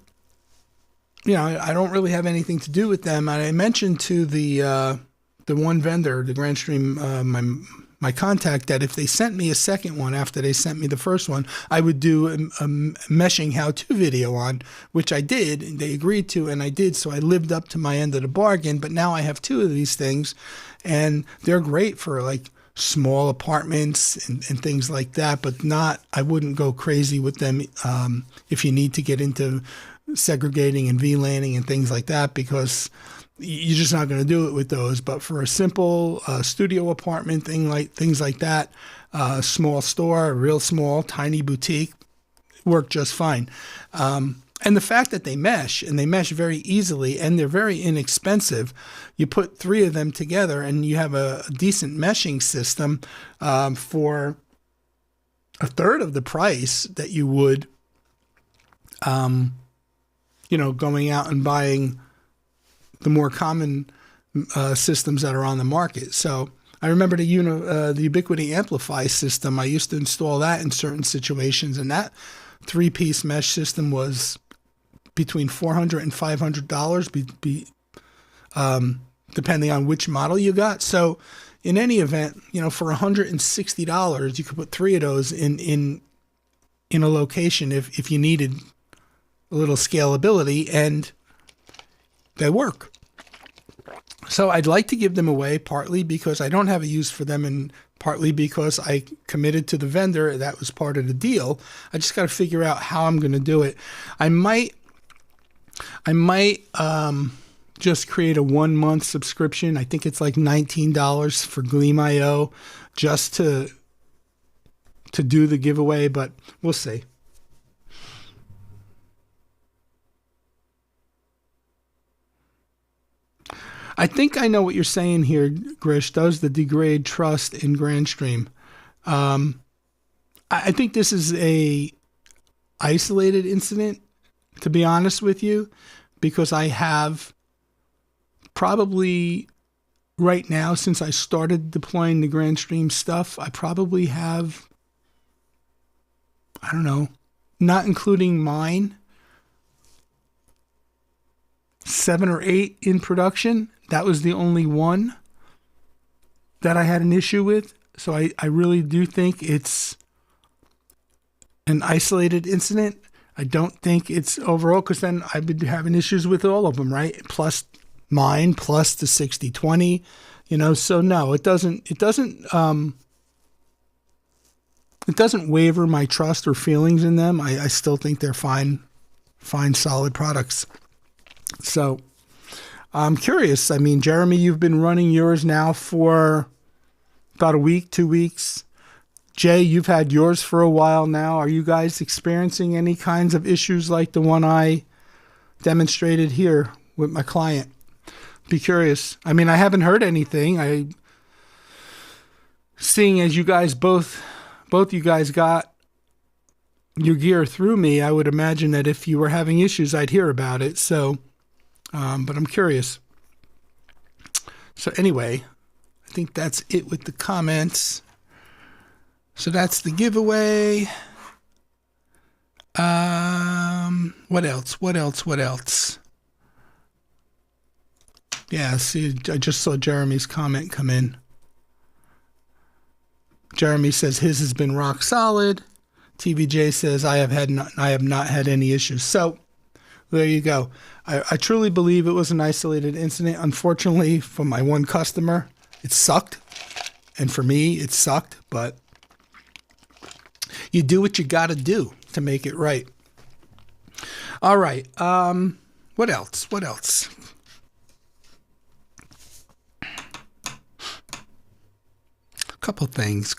I don't really have anything to do with them. And I mentioned to the one vendor, the Grandstream, my contact, that if they sent me a second one after they sent me the first one, I would do a meshing how-to video on, which I did, and they agreed to, and I did, so I lived up to my end of the bargain. But now I have two of these things, and they're great for like small apartments and things like that, but I wouldn't go crazy with them if you need to get into segregating and VLANing and things like that, because you're just not going to do it with those. But for a simple studio apartment things like that, small store, real small, tiny boutique, work just fine. And the fact that they mesh, and they mesh very easily, and they're very inexpensive, you put three of them together and you have a decent meshing system for a third of the price that you would, going out and buying the more common systems that are on the market. So I remember the Ubiquiti Amplify system. I used to install that in certain situations, and that three-piece mesh system was between $400 and $500, depending on which model you got. So in any event, for $160, you could put three of those in a location if you needed a little scalability, and they work. So I'd like to give them away, partly because I don't have a use for them, and partly because I committed to the vendor. That was part of the deal. I just got to figure out how I'm going to do it. I might just create a 1 month subscription. I think it's like $19 for Gleam.io just to do the giveaway, but we'll see. I think I know what you're saying here, Grish. Does the degrade trust in GrandStream? I think this is a isolated incident, to be honest with you, because I have probably right now, since I started deploying the GrandStream stuff, I probably have, I don't know, not including mine, 7 or 8 in production. That was the only one that I had an issue with. So I really do think it's an isolated incident. I don't think it's overall, because then I've been having issues with all of them, right? Plus mine, plus the 6020, so no, it doesn't waver my trust or feelings in them. I still think they're fine, solid products. So I'm curious. I mean, Jeremy, you've been running yours now for about a week, 2 weeks. Jay, you've had yours for a while now. Are you guys experiencing any kinds of issues like the one I demonstrated here with my client? Be curious. I mean, I haven't heard anything. Seeing as you guys both you guys got your gear through me, I would imagine that if you were having issues, I'd hear about it. So, but I'm curious. So anyway, I think that's it with the comments. So that's the giveaway. What else? Yeah, see, I just saw Jeremy's comment come in. Jeremy says his has been rock solid. TVJ says I have not had any issues. So there you go. I truly believe it was an isolated incident. Unfortunately, for my one customer, it sucked. And for me, it sucked. But you do what you got to do to make it right. All right. What else? Couple things.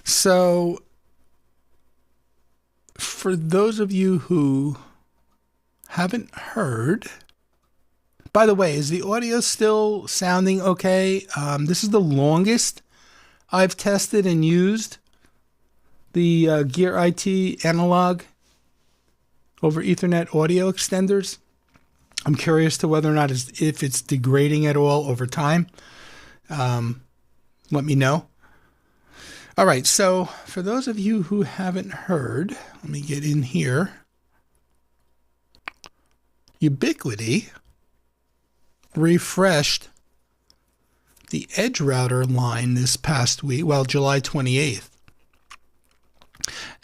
So, for those of you who haven't heard, by the way, is the audio still sounding okay? This is the longest I've tested and used the Gear IT analog over Ethernet audio extenders. I'm curious to whether or not if it's degrading at all over time. Let me know. All right, so for those of you who haven't heard, let me get in here. Ubiquiti refreshed the Edge router line this past week, July 28th.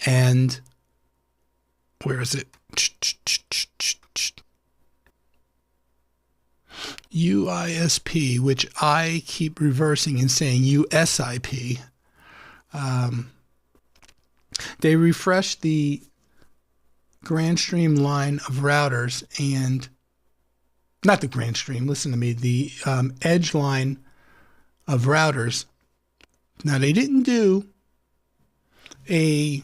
And where is it? UISP, which I keep reversing and saying USIP. They refreshed the GrandStream line of routers, and not the GrandStream, listen to me, the Edge line of routers. Now, they didn't do a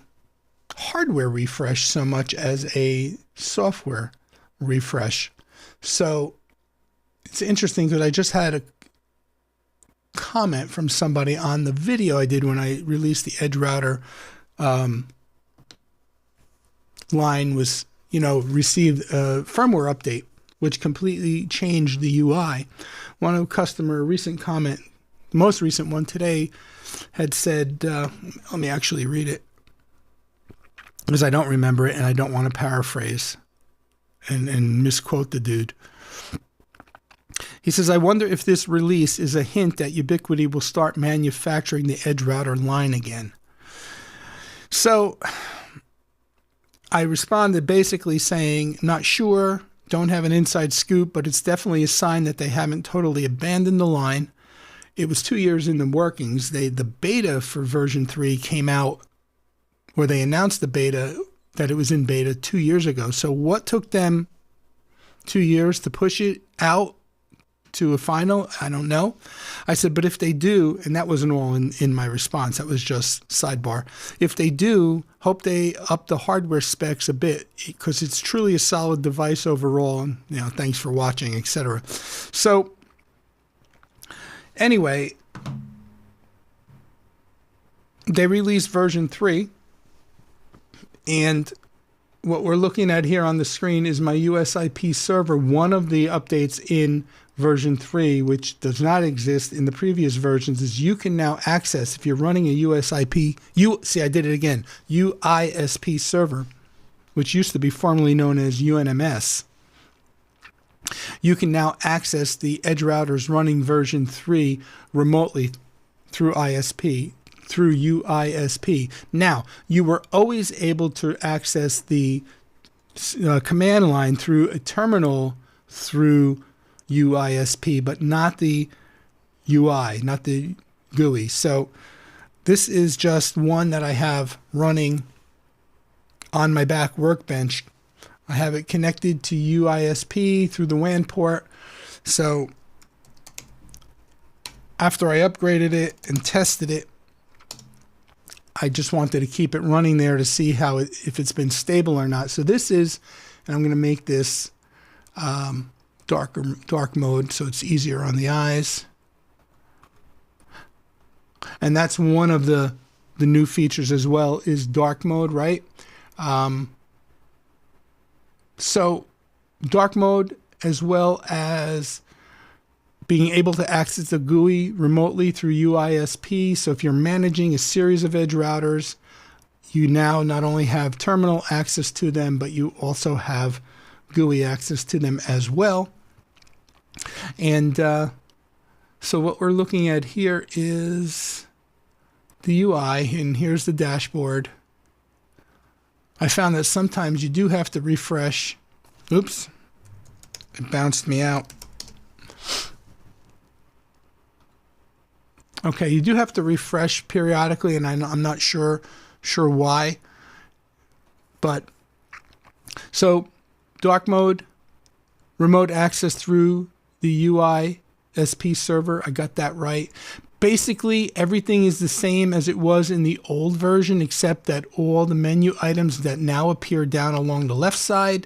hardware refresh so much as a software refresh. So it's interesting because I just had a comment from somebody on the video I did when I released the Edge router line was, received a firmware update, which completely changed the UI. One of customer recent comment, the most recent one today, had said, let me actually read it because I don't remember it and I don't want to paraphrase and misquote the dude. He says, I wonder if this release is a hint that Ubiquiti will start manufacturing the Edge router line again. So I responded basically saying, not sure, don't have an inside scoop, but it's definitely a sign that they haven't totally abandoned the line. It was 2 years in the workings. The beta for version 3 came out, where they announced the beta, that it was in beta 2 years ago. So what took them 2 years to push it out? to a final? I don't know. I said, but if they do, and that wasn't all in my response, that was just sidebar. If they do, hope they up the hardware specs a bit, because it's truly a solid device overall. And, thanks for watching, etc. So anyway, they released version 3, and what we're looking at here on the screen is my USIP server. One of the updates in version 3, which does not exist in the previous versions, is you can now access, if you're running a USIP, UISP server, which used to be formerly known as UNMS, you can now access the edge routers running version 3 remotely through UISP. Now, you were always able to access the command line through a terminal through UISP, but not the UI, not the GUI. So this is just one that I have running on my back workbench. I have it connected to UISP through the WAN port. So after I upgraded it and tested it, I just wanted to keep it running there to see if it's been stable or not. So this is, and I'm going to make this dark mode so it's easier on the eyes. And that's one of the new features as well, is dark mode, right? So dark mode, as well as being able to access the GUI remotely through UISP. So if you're managing a series of edge routers, you now not only have terminal access to them, but you also have GUI access to them as well. And so what we're looking at here is the UI, and here's the dashboard. I found that sometimes you do have to refresh. Oops, it bounced me out. Okay, you do have to refresh periodically, and I'm not sure why. But so dark mode, remote access through the UISP server. I got that right. Basically, everything is the same as it was in the old version, except that all the menu items that now appear down along the left side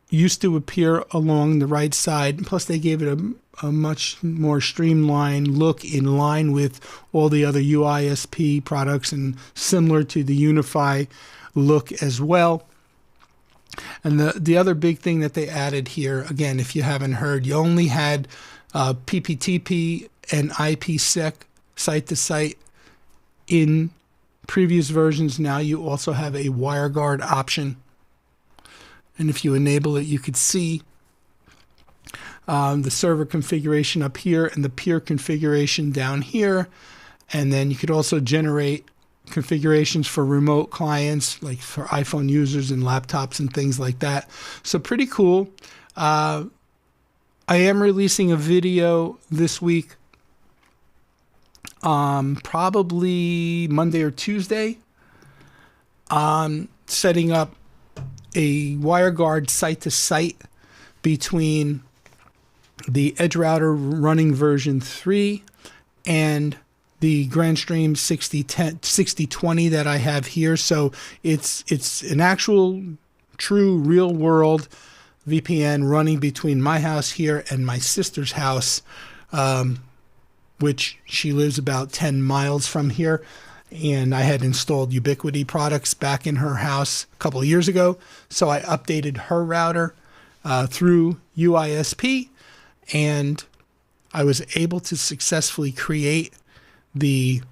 used to appear along the right side. Plus, they gave it a much more streamlined look in line with all the other UISP products and similar to the Unify look as well. And the other big thing that they added here, again, if you haven't heard, you only had PPTP and IPsec site-to-site in previous versions. Now you also have a WireGuard option. And if you enable it, you could see the server configuration up here and the peer configuration down here. And then you could also generate configurations for remote clients, like for iPhone users and laptops and things like that. So pretty cool. I am releasing a video this week, probably Monday or Tuesday, setting up a WireGuard site-to-site between the edge router running version 3 and the GrandStream 6020 that I have here. So it's an actual, true, real-world VPN running between my house here and my sister's house, which she lives about 10 miles from here. And I had installed Ubiquiti products back in her house a couple of years ago. So I updated her router through UISP, and I was able to successfully create the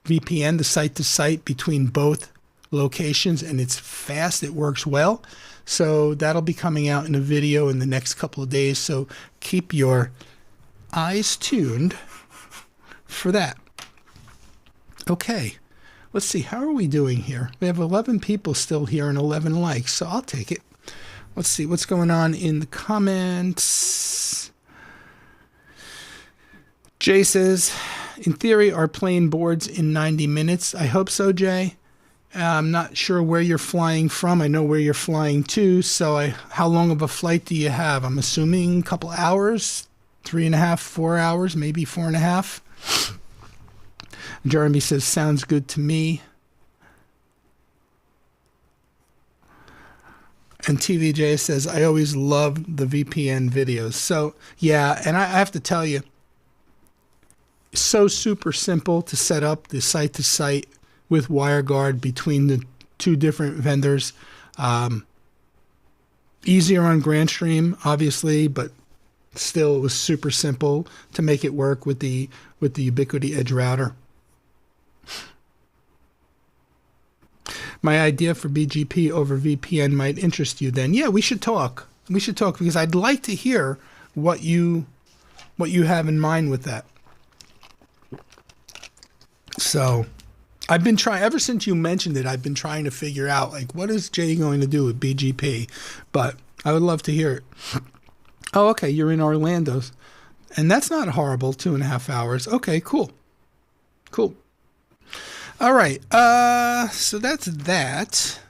VPN, the site-to-site between both locations, and it's fast. It works well. So that'll be coming out in a video in the next couple of days. So keep your eyes tuned for that. Okay, let's see. How are we doing here? We have 11 people still here and 11 likes, so I'll take it. Let's see what's going on in the comments. Jay says, in theory, are plane boards in 90 minutes? I hope so, Jay. I'm not sure where you're flying from. I know where you're flying to. So how long of a flight do you have? I'm assuming a couple hours, 3.5, 4 hours, maybe 4.5. Jeremy says, sounds good to me. And TVJ says, I always love the VPN videos. So, yeah, and I have to tell you, so super simple to set up the site-to-site with WireGuard between the two different vendors. Easier on GrandStream, obviously, but still it was super simple to make it work with the Ubiquiti Edge router. My idea for BGP over VPN might interest you then. Yeah, we should talk. We should talk because I'd like to hear what you have in mind with that. So I've been trying, ever since you mentioned it, I've been trying to figure out, like, what is Jay going to do with BGP? But I would love to hear it. Oh, okay, you're in Orlando. And that's not horrible, 2.5 hours. Okay, cool. Cool. All right, so that's that.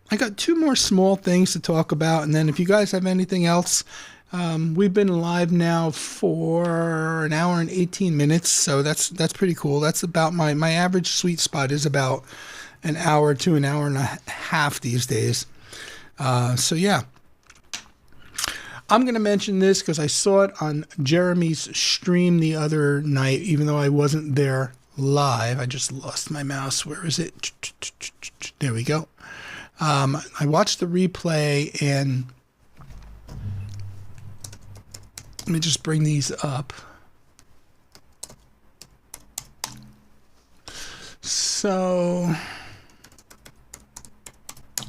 I got 2 more small things to talk about, and then if you guys have anything else, we've been live now for an hour and 18 minutes, so that's pretty cool. That's about my average sweet spot is about an hour to an hour and a half these days. So yeah. I'm going to mention this because I saw it on Jeremy's stream the other night, even though I wasn't there live. I just lost my mouse. Where is it? There we go. I watched the replay, and let me just bring these up. So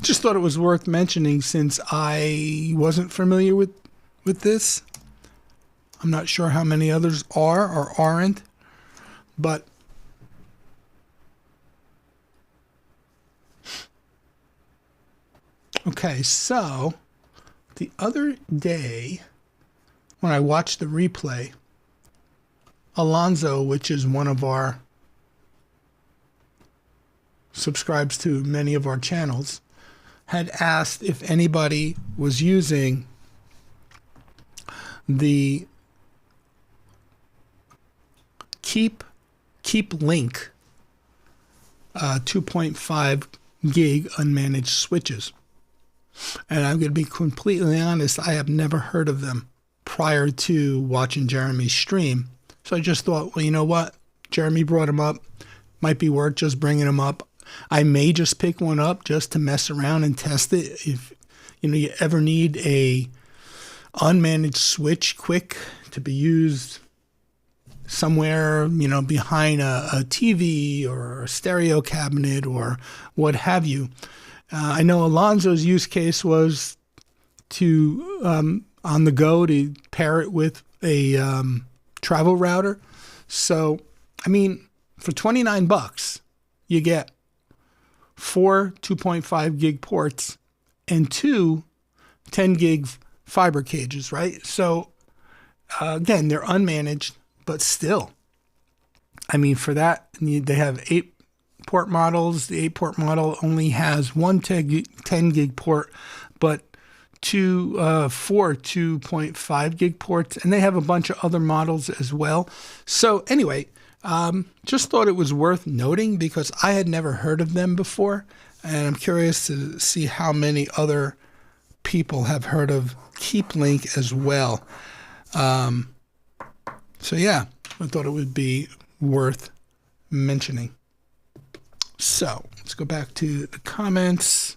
just thought it was worth mentioning since I wasn't familiar with this. I'm not sure how many others are or aren't, but okay, so the other day when I watched the replay, Alonzo, which is one of our subscribes to many of our channels, had asked if anybody was using the Keep Link 2.5 gig unmanaged switches. And I'm going to be completely honest, I have never heard of them prior to watching Jeremy's stream. So I just thought, well, you know what? Jeremy brought them up. Might be worth just bringing them up. I may just pick one up just to mess around and test it. If you ever need a unmanaged switch quick to be used somewhere, behind a TV or a stereo cabinet or what have you. I know Alonzo's use case was to, on the go, to pair it with a travel router. So, I mean, for $29, you get 4 2.5 gig ports and 2 10 gig fiber cages, right? So, again, they're unmanaged, but still, I mean, for that, they have 8 port models. The 8-port model only has 1 10 gig port, but 4 2.5 gig ports, and they have a bunch of other models as well. So anyway, just thought it was worth noting because I had never heard of them before, and I'm curious to see how many other people have heard of Keep Link as well. So yeah, I thought it would be worth mentioning. So let's go back to the comments.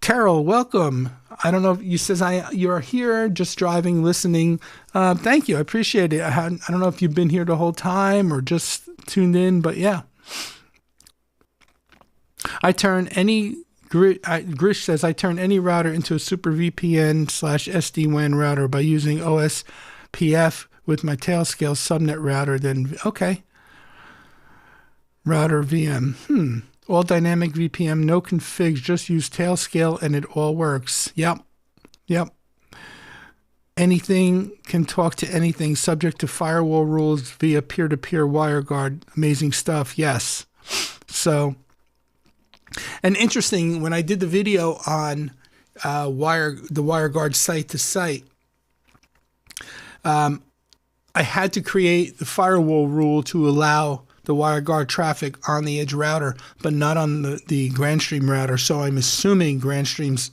Carol, welcome. I don't know if you says you're here, just driving, listening. Thank you. I appreciate it. I don't know if you've been here the whole time or just tuned in, but yeah. Grish says, I turn any router into a super VPN / SD-WAN router by using OSPF with my Tailscale subnet router. Then, okay. Router VM. All dynamic VPN, no configs, just use Tailscale and it all works. Yep. Anything can talk to anything, subject to firewall rules via peer-to-peer WireGuard. Amazing stuff. Yes. So, and interesting, when I did the video on the WireGuard site to site, I had to create the firewall rule to allow the WireGuard traffic on the edge router, but not on the GrandStream router. So I'm assuming GrandStream's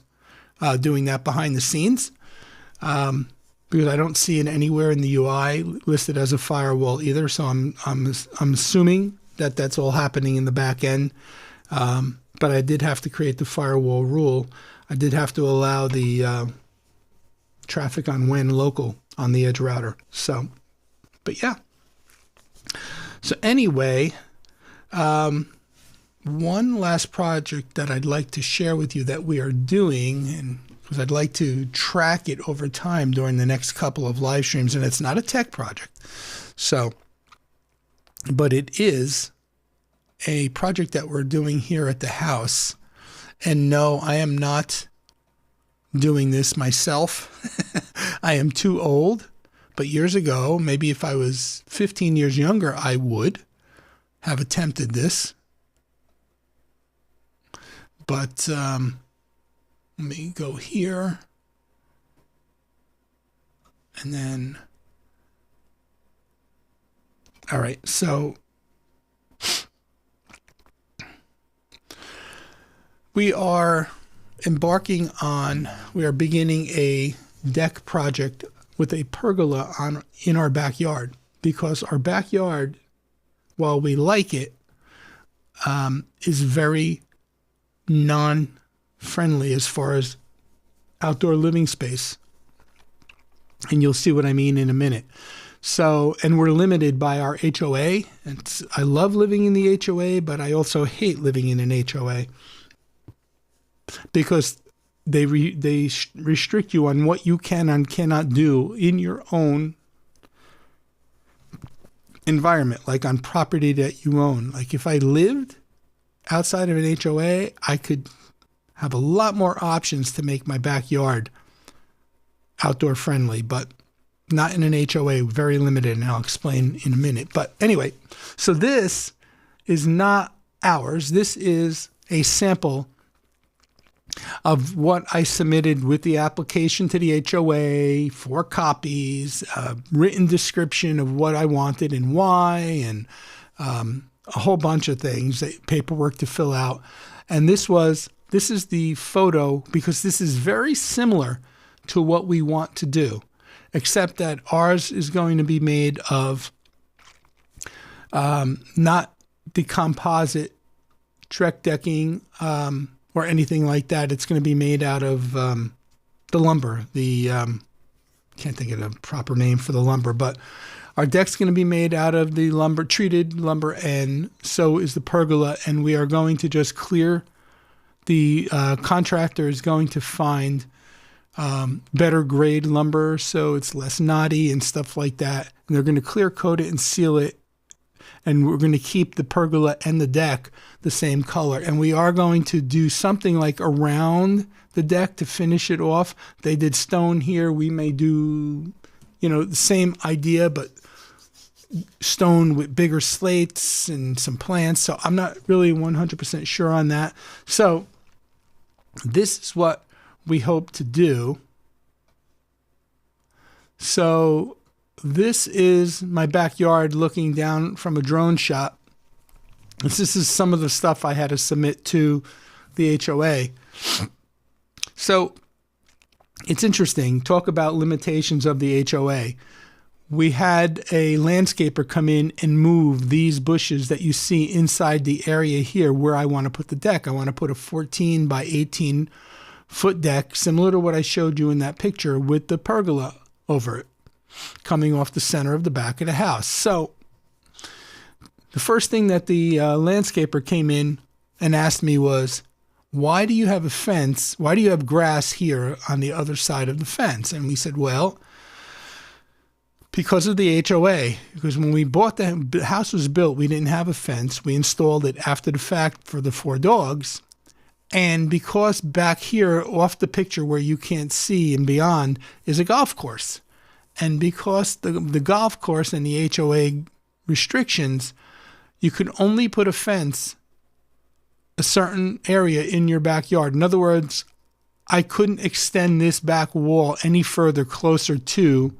doing that behind the scenes, because I don't see it anywhere in the UI listed as a firewall either. So I'm assuming that that's all happening in the back end. But I did have to create the firewall rule. I did have to allow the traffic on WAN local on the edge router. So, but yeah. So anyway, one last project that I'd like to share with you that we are doing, and because I'd like to track it over time during the next couple of live streams, and it's not a tech project. So, but it is a project that we're doing here at the house. And no, I am not doing this myself. I am too old. But years ago, maybe if I was 15 years younger, I would have attempted this. But let me go here. And then, all right, so we are beginning a deck project with a pergola in our backyard, because our backyard, while we like it, is very non-friendly as far as outdoor living space. And you'll see what I mean in a minute. So, and we're limited by our HOA. And I love living in the HOA, but I also hate living in an HOA because they restrict you on what you can and cannot do in your own environment, like on property that you own. Like if I lived outside of an HOA, I could have a lot more options to make my backyard outdoor friendly, but not in an HOA, very limited, and I'll explain in a minute. But anyway, so this is not ours. This is a sample of what I submitted with the application to the HOA, 4 copies, a written description of what I wanted and why, and a whole bunch of things, paperwork to fill out. And this is the photo, because this is very similar to what we want to do, except that ours is going to be made of not the composite Trek decking, or anything like that. It's going to be made out of the lumber. Can't think of the proper name for the lumber, but our deck's going to be made out of the lumber, treated lumber, and so is the pergola. And we are going to just clear. The contractor is going to find better grade lumber, so it's less knotty and stuff like that. And they're going to clear coat it and seal it. And we're going to keep the pergola and the deck the same color. And we are going to do something like around the deck to finish it off. They did stone here. We may do, the same idea, but stone with bigger slates and some plants. So I'm not really 100% sure on that. So this is what we hope to do. So this is my backyard looking down from a drone shot. This is some of the stuff I had to submit to the HOA. So it's interesting. Talk about limitations of the HOA. We had a landscaper come in and move these bushes that you see inside the area here where I want to put the deck. I want to put a 14 by 18 foot deck, similar to what I showed you in that picture, with the pergola over it, coming off the center of the back of the house. So the first thing that the landscaper came in and asked me was, why do you have a fence? Why do you have grass here on the other side of the fence? And we said, well, because of the HOA. Because when we bought the house was built, we didn't have a fence. We installed it after the fact for the 4 dogs. And because back here off the picture where you can't see and beyond is a golf course. And because the golf course and the HOA restrictions, you could only put a fence a certain area in your backyard. In other words, I couldn't extend this back wall any further closer to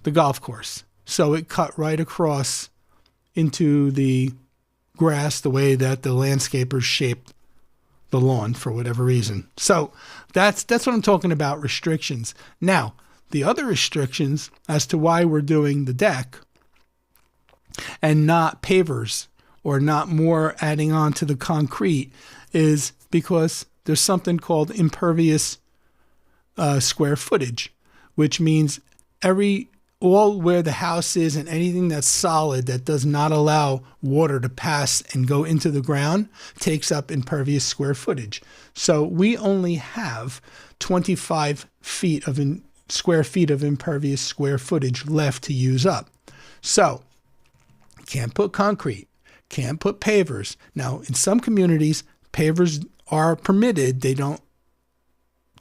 the golf course. So it cut right across into the grass the way that the landscapers shaped the lawn for whatever reason. So that's what I'm talking about, restrictions. Now, the other restrictions as to why we're doing the deck and not pavers or not more adding on to the concrete is because there's something called impervious square footage, which means all where the house is and anything that's solid that does not allow water to pass and go into the ground takes up impervious square footage. So we only have 25 square feet of impervious square footage left to use up. So can't put concrete, can't put pavers. Now, in some communities, pavers are permitted. They don't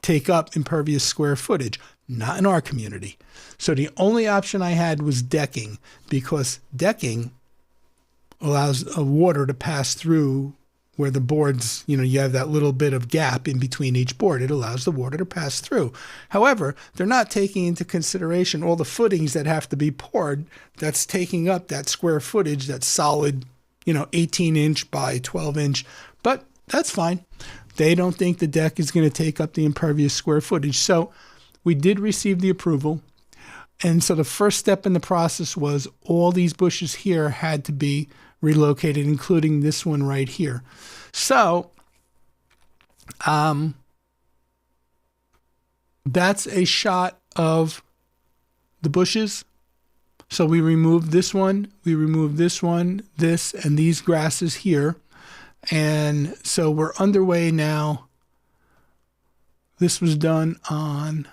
take up impervious square footage. Not in our community. So the only option I had was decking, because decking allows water to pass through where the boards, you have that little bit of gap in between each board. It allows the water to pass through. However, they're not taking into consideration all the footings that have to be poured that's taking up that square footage, that solid, 18-inch by 12-inch. But that's fine. They don't think the deck is going to take up the impervious square footage. So we did receive the approval. And so the first step in the process was all these bushes here had to be relocated, including this one right here. So that's a shot of the bushes. So we removed this one, this, and these grasses here. And so we're underway now. This was done on,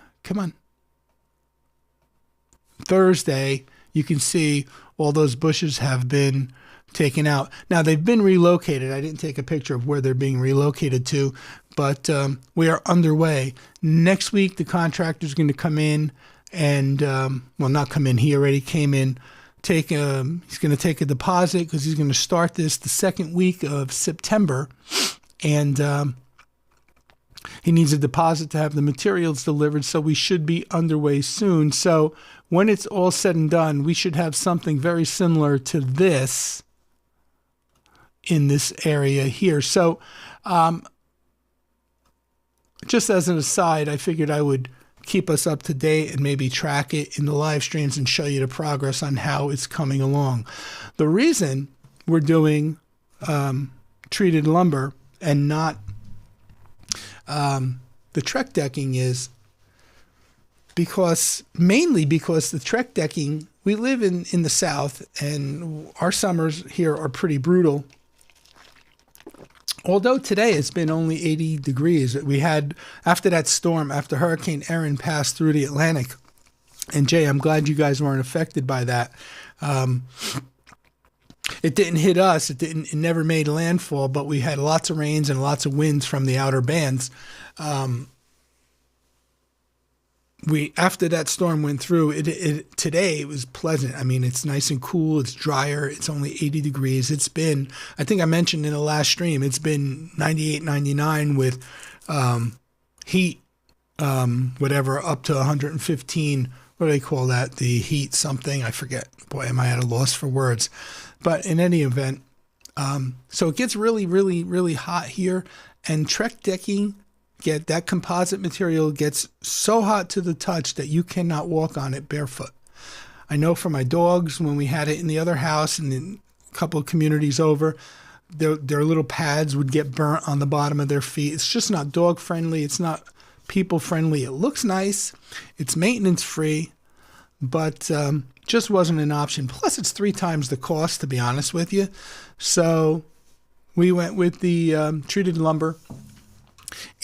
Thursday. You can see all those bushes have been taken out. Now, they've been relocated. I didn't take a picture of where they're being relocated to, but we are underway. Next week, the contractor's going to come in and, not come in. He already came in. He's going to take a deposit because he's going to start this the second week of September. And he needs a deposit to have the materials delivered, so we should be underway soon. So when it's all said and done, we should have something very similar to this in this area here. So just as an aside, I figured I would keep us up to date and maybe track it in the live streams and show you the progress on how it's coming along. The reason we're doing treated lumber and not the Trek decking is mainly because the Trek decking, we live in the South and our summers here are pretty brutal. Although today it's been only 80 degrees. We had, after that storm, after Hurricane Erin passed through the Atlantic, and Jay, I'm glad you guys weren't affected by that. It didn't hit us. It never made landfall, but we had lots of rains and lots of winds from the outer bands. After that storm went through, today it was pleasant. I mean, it's nice and cool. It's drier. It's only 80 degrees. It's been, I think I mentioned in the last stream, it's been 98, 99 with heat, whatever, up to 115. What do they call that? The heat something. I forget. Boy, am I at a loss for words. But in any event, so it gets really, really, really hot here. And Trek decking, that composite material gets so hot to the touch that you cannot walk on it barefoot. I know for my dogs, when we had it in the other house and in a couple of communities over, their little pads would get burnt on the bottom of their feet. It's just not dog friendly. It's not people friendly. It looks nice. It's maintenance free, but just wasn't an option. Plus, it's 3 times the cost, to be honest with you. So we went with the treated lumber.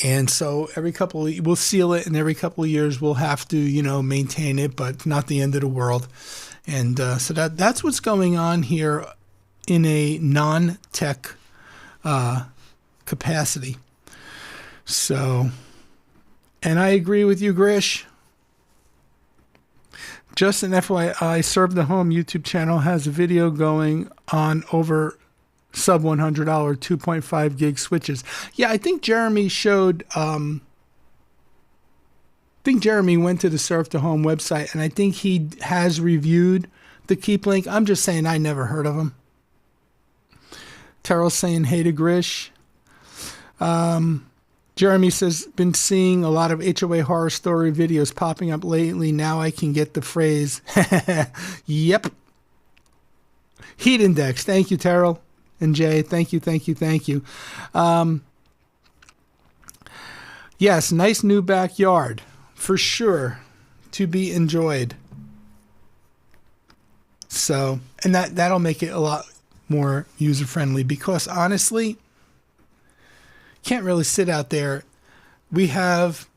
And so we'll seal it, and every couple of years we'll have to, maintain it, but not the end of the world. And so that's what's going on here in a non-tech capacity. So, and I agree with you, Grish. Just an FYI, Serve the Home YouTube channel has a video going on over sub $100 2.5 gig switches. Yeah, I think Jeremy showed think Jeremy went to the Surf to Home website, and I think he has reviewed the Keep Link. I'm just saying I never heard of him. Terrell's saying hey to Grish. Jeremy says, been seeing a lot of HOA horror story videos popping up lately. Now I can get the phrase. Yep. Heat index. Thank you, Terrell. And Jay, thank you. Yes, nice new backyard. For sure. To be enjoyed. So, and that'll make it a lot more user-friendly because honestly, can't really sit out there. We have,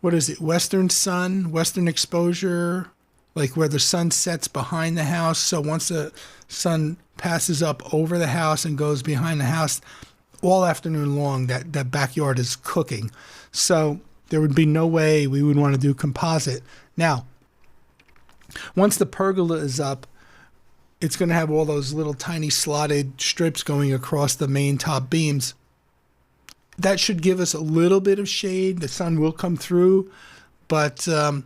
western sun, western exposure, like where the sun sets behind the house. So once the sun passes up over the house and goes behind the house, all afternoon long, that backyard is cooking. So there would be no way we would want to do composite. Now, once the pergola is up, it's going to have all those little tiny slotted strips going across the main top beams. That should give us a little bit of shade. The sun will come through, but and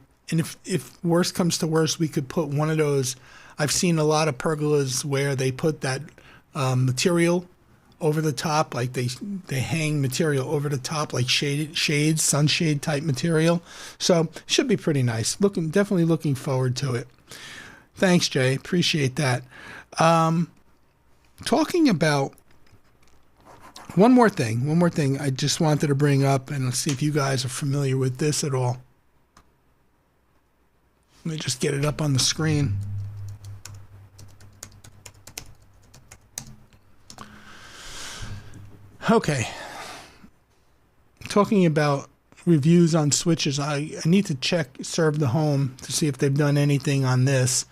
if worst comes to worst, we could put one of those. I've seen a lot of pergolas where they put that material over the top, like they hang material over the top, like shades, sunshade type material. So should be pretty nice. Definitely looking forward to it. Thanks, Jay. Appreciate that. Talking about one more thing I just wanted to bring up, and let's see if you guys are familiar with this at all. Let me just get it up on the screen. Okay. Talking about reviews on switches, I need to check Serve the Home to see if they've done anything on this.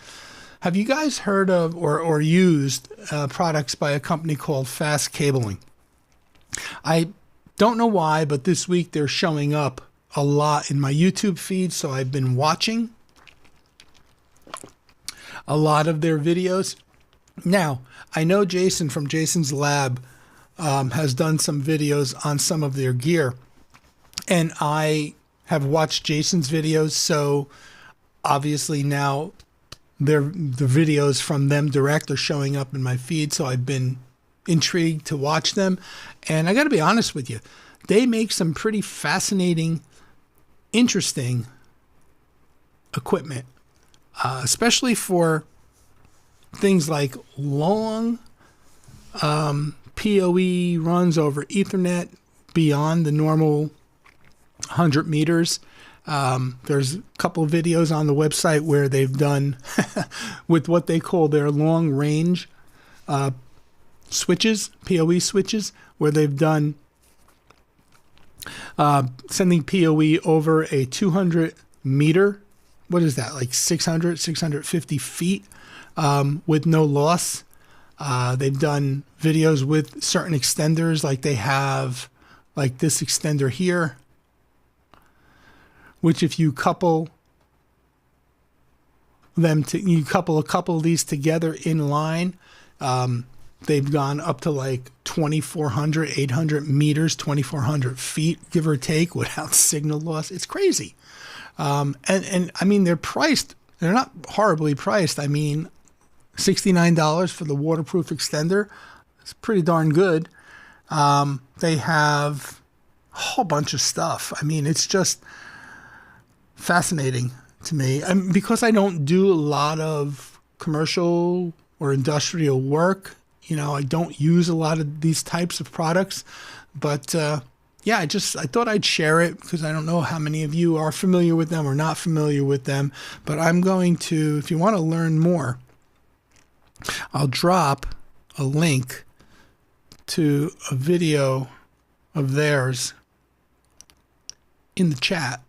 Have you guys heard of or used products by a company called Fast Cabling? I don't know why, but this week they're showing up a lot in my YouTube feed, so I've been watching a lot of their videos. Now, I know Jason from Jason's Lab has done some videos on some of their gear, and I have watched Jason's videos, so obviously now the videos from them direct are showing up in my feed, so I've been intrigued to watch them. And I got to be honest with you, they make some pretty fascinating, interesting equipment, especially for things like long PoE runs over Ethernet beyond the normal 100 meters. There's a couple of videos on the website where they've done with what they call their long range switches, PoE switches, where they've done sending PoE over a 200 meter. What is that? Like 650 feet with no loss. They've done videos with certain extenders, like they have like this extender here, which if you couple a couple of these together in line, they've gone up to like 2,400, 800 meters, 2,400 feet, give or take, without signal loss. It's crazy. And I mean, they're not horribly priced. I mean, $69 for the waterproof extender. It's pretty darn good. They have a whole bunch of stuff. I mean, it's just fascinating to me. Because I don't do a lot of commercial or industrial work, I don't use a lot of these types of products. But yeah, I thought I'd share it because I don't know how many of you are familiar with them or not familiar with them. But I'm going to, if you want to learn more, I'll drop a link to a video of theirs in the chat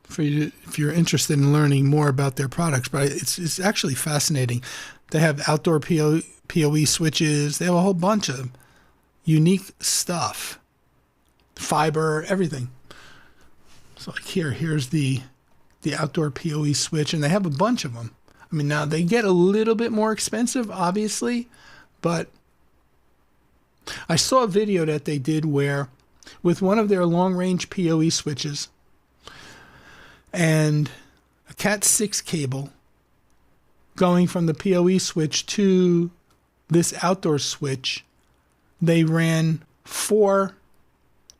for you if you're interested in learning more about their products. But it's actually fascinating. They have outdoor PoE switches. They have a whole bunch of unique stuff, fiber, everything. So like here's the outdoor PoE switch, and they have a bunch of them. I mean, now they get a little bit more expensive, obviously, but I saw a video that they did where with one of their long-range PoE switches, and a Cat6 cable going from the PoE switch to this outdoor switch. They ran 4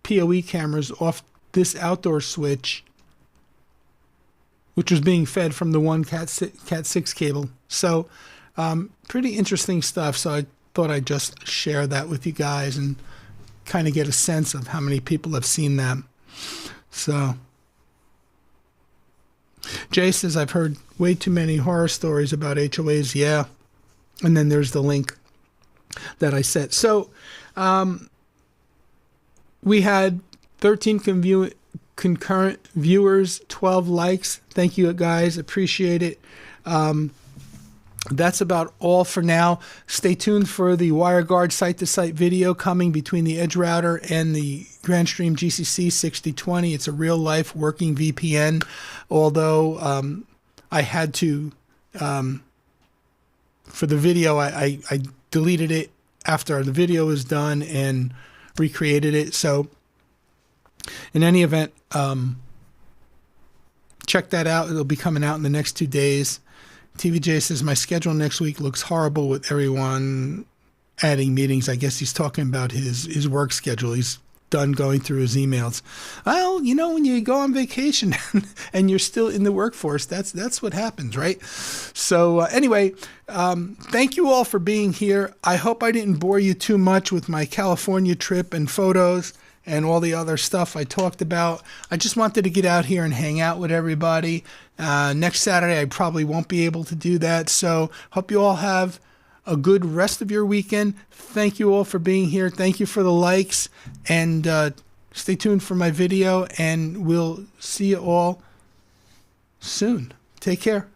PoE cameras off this outdoor switch, which was being fed from the one Cat6 cable. So pretty interesting stuff. So I thought I'd just share that with you guys and kind of get a sense of how many people have seen them. So Jay says, I've heard way too many horror stories about HOAs. Yeah. And then there's the link that I set. So we had 13 concurrent viewers, 12 likes. Thank you, guys. Appreciate it. That's about all for now. Stay tuned for the WireGuard site-to-site video coming between the Edge router and the GrandStream GCC 6020. It's a real-life working VPN, although I had to, for the video, I deleted it after the video was done and recreated it. So in any event, check that out. It'll be coming out in the next 2 days. TVJ says, my schedule next week looks horrible with everyone adding meetings. I guess he's talking about his work schedule. He's done going through his emails. Well, you know, when you go on vacation and you're still in the workforce, that's what happens, right? So anyway, thank you all for being here. I hope I didn't bore you too much with my California trip and photos and all the other stuff I talked about. I just wanted to get out here and hang out with everybody. Next Saturday, I probably won't be able to do that. So hope you all have a good rest of your weekend. Thank you all for being here. Thank you for the likes. And stay tuned for my video. And we'll see you all soon. Take care.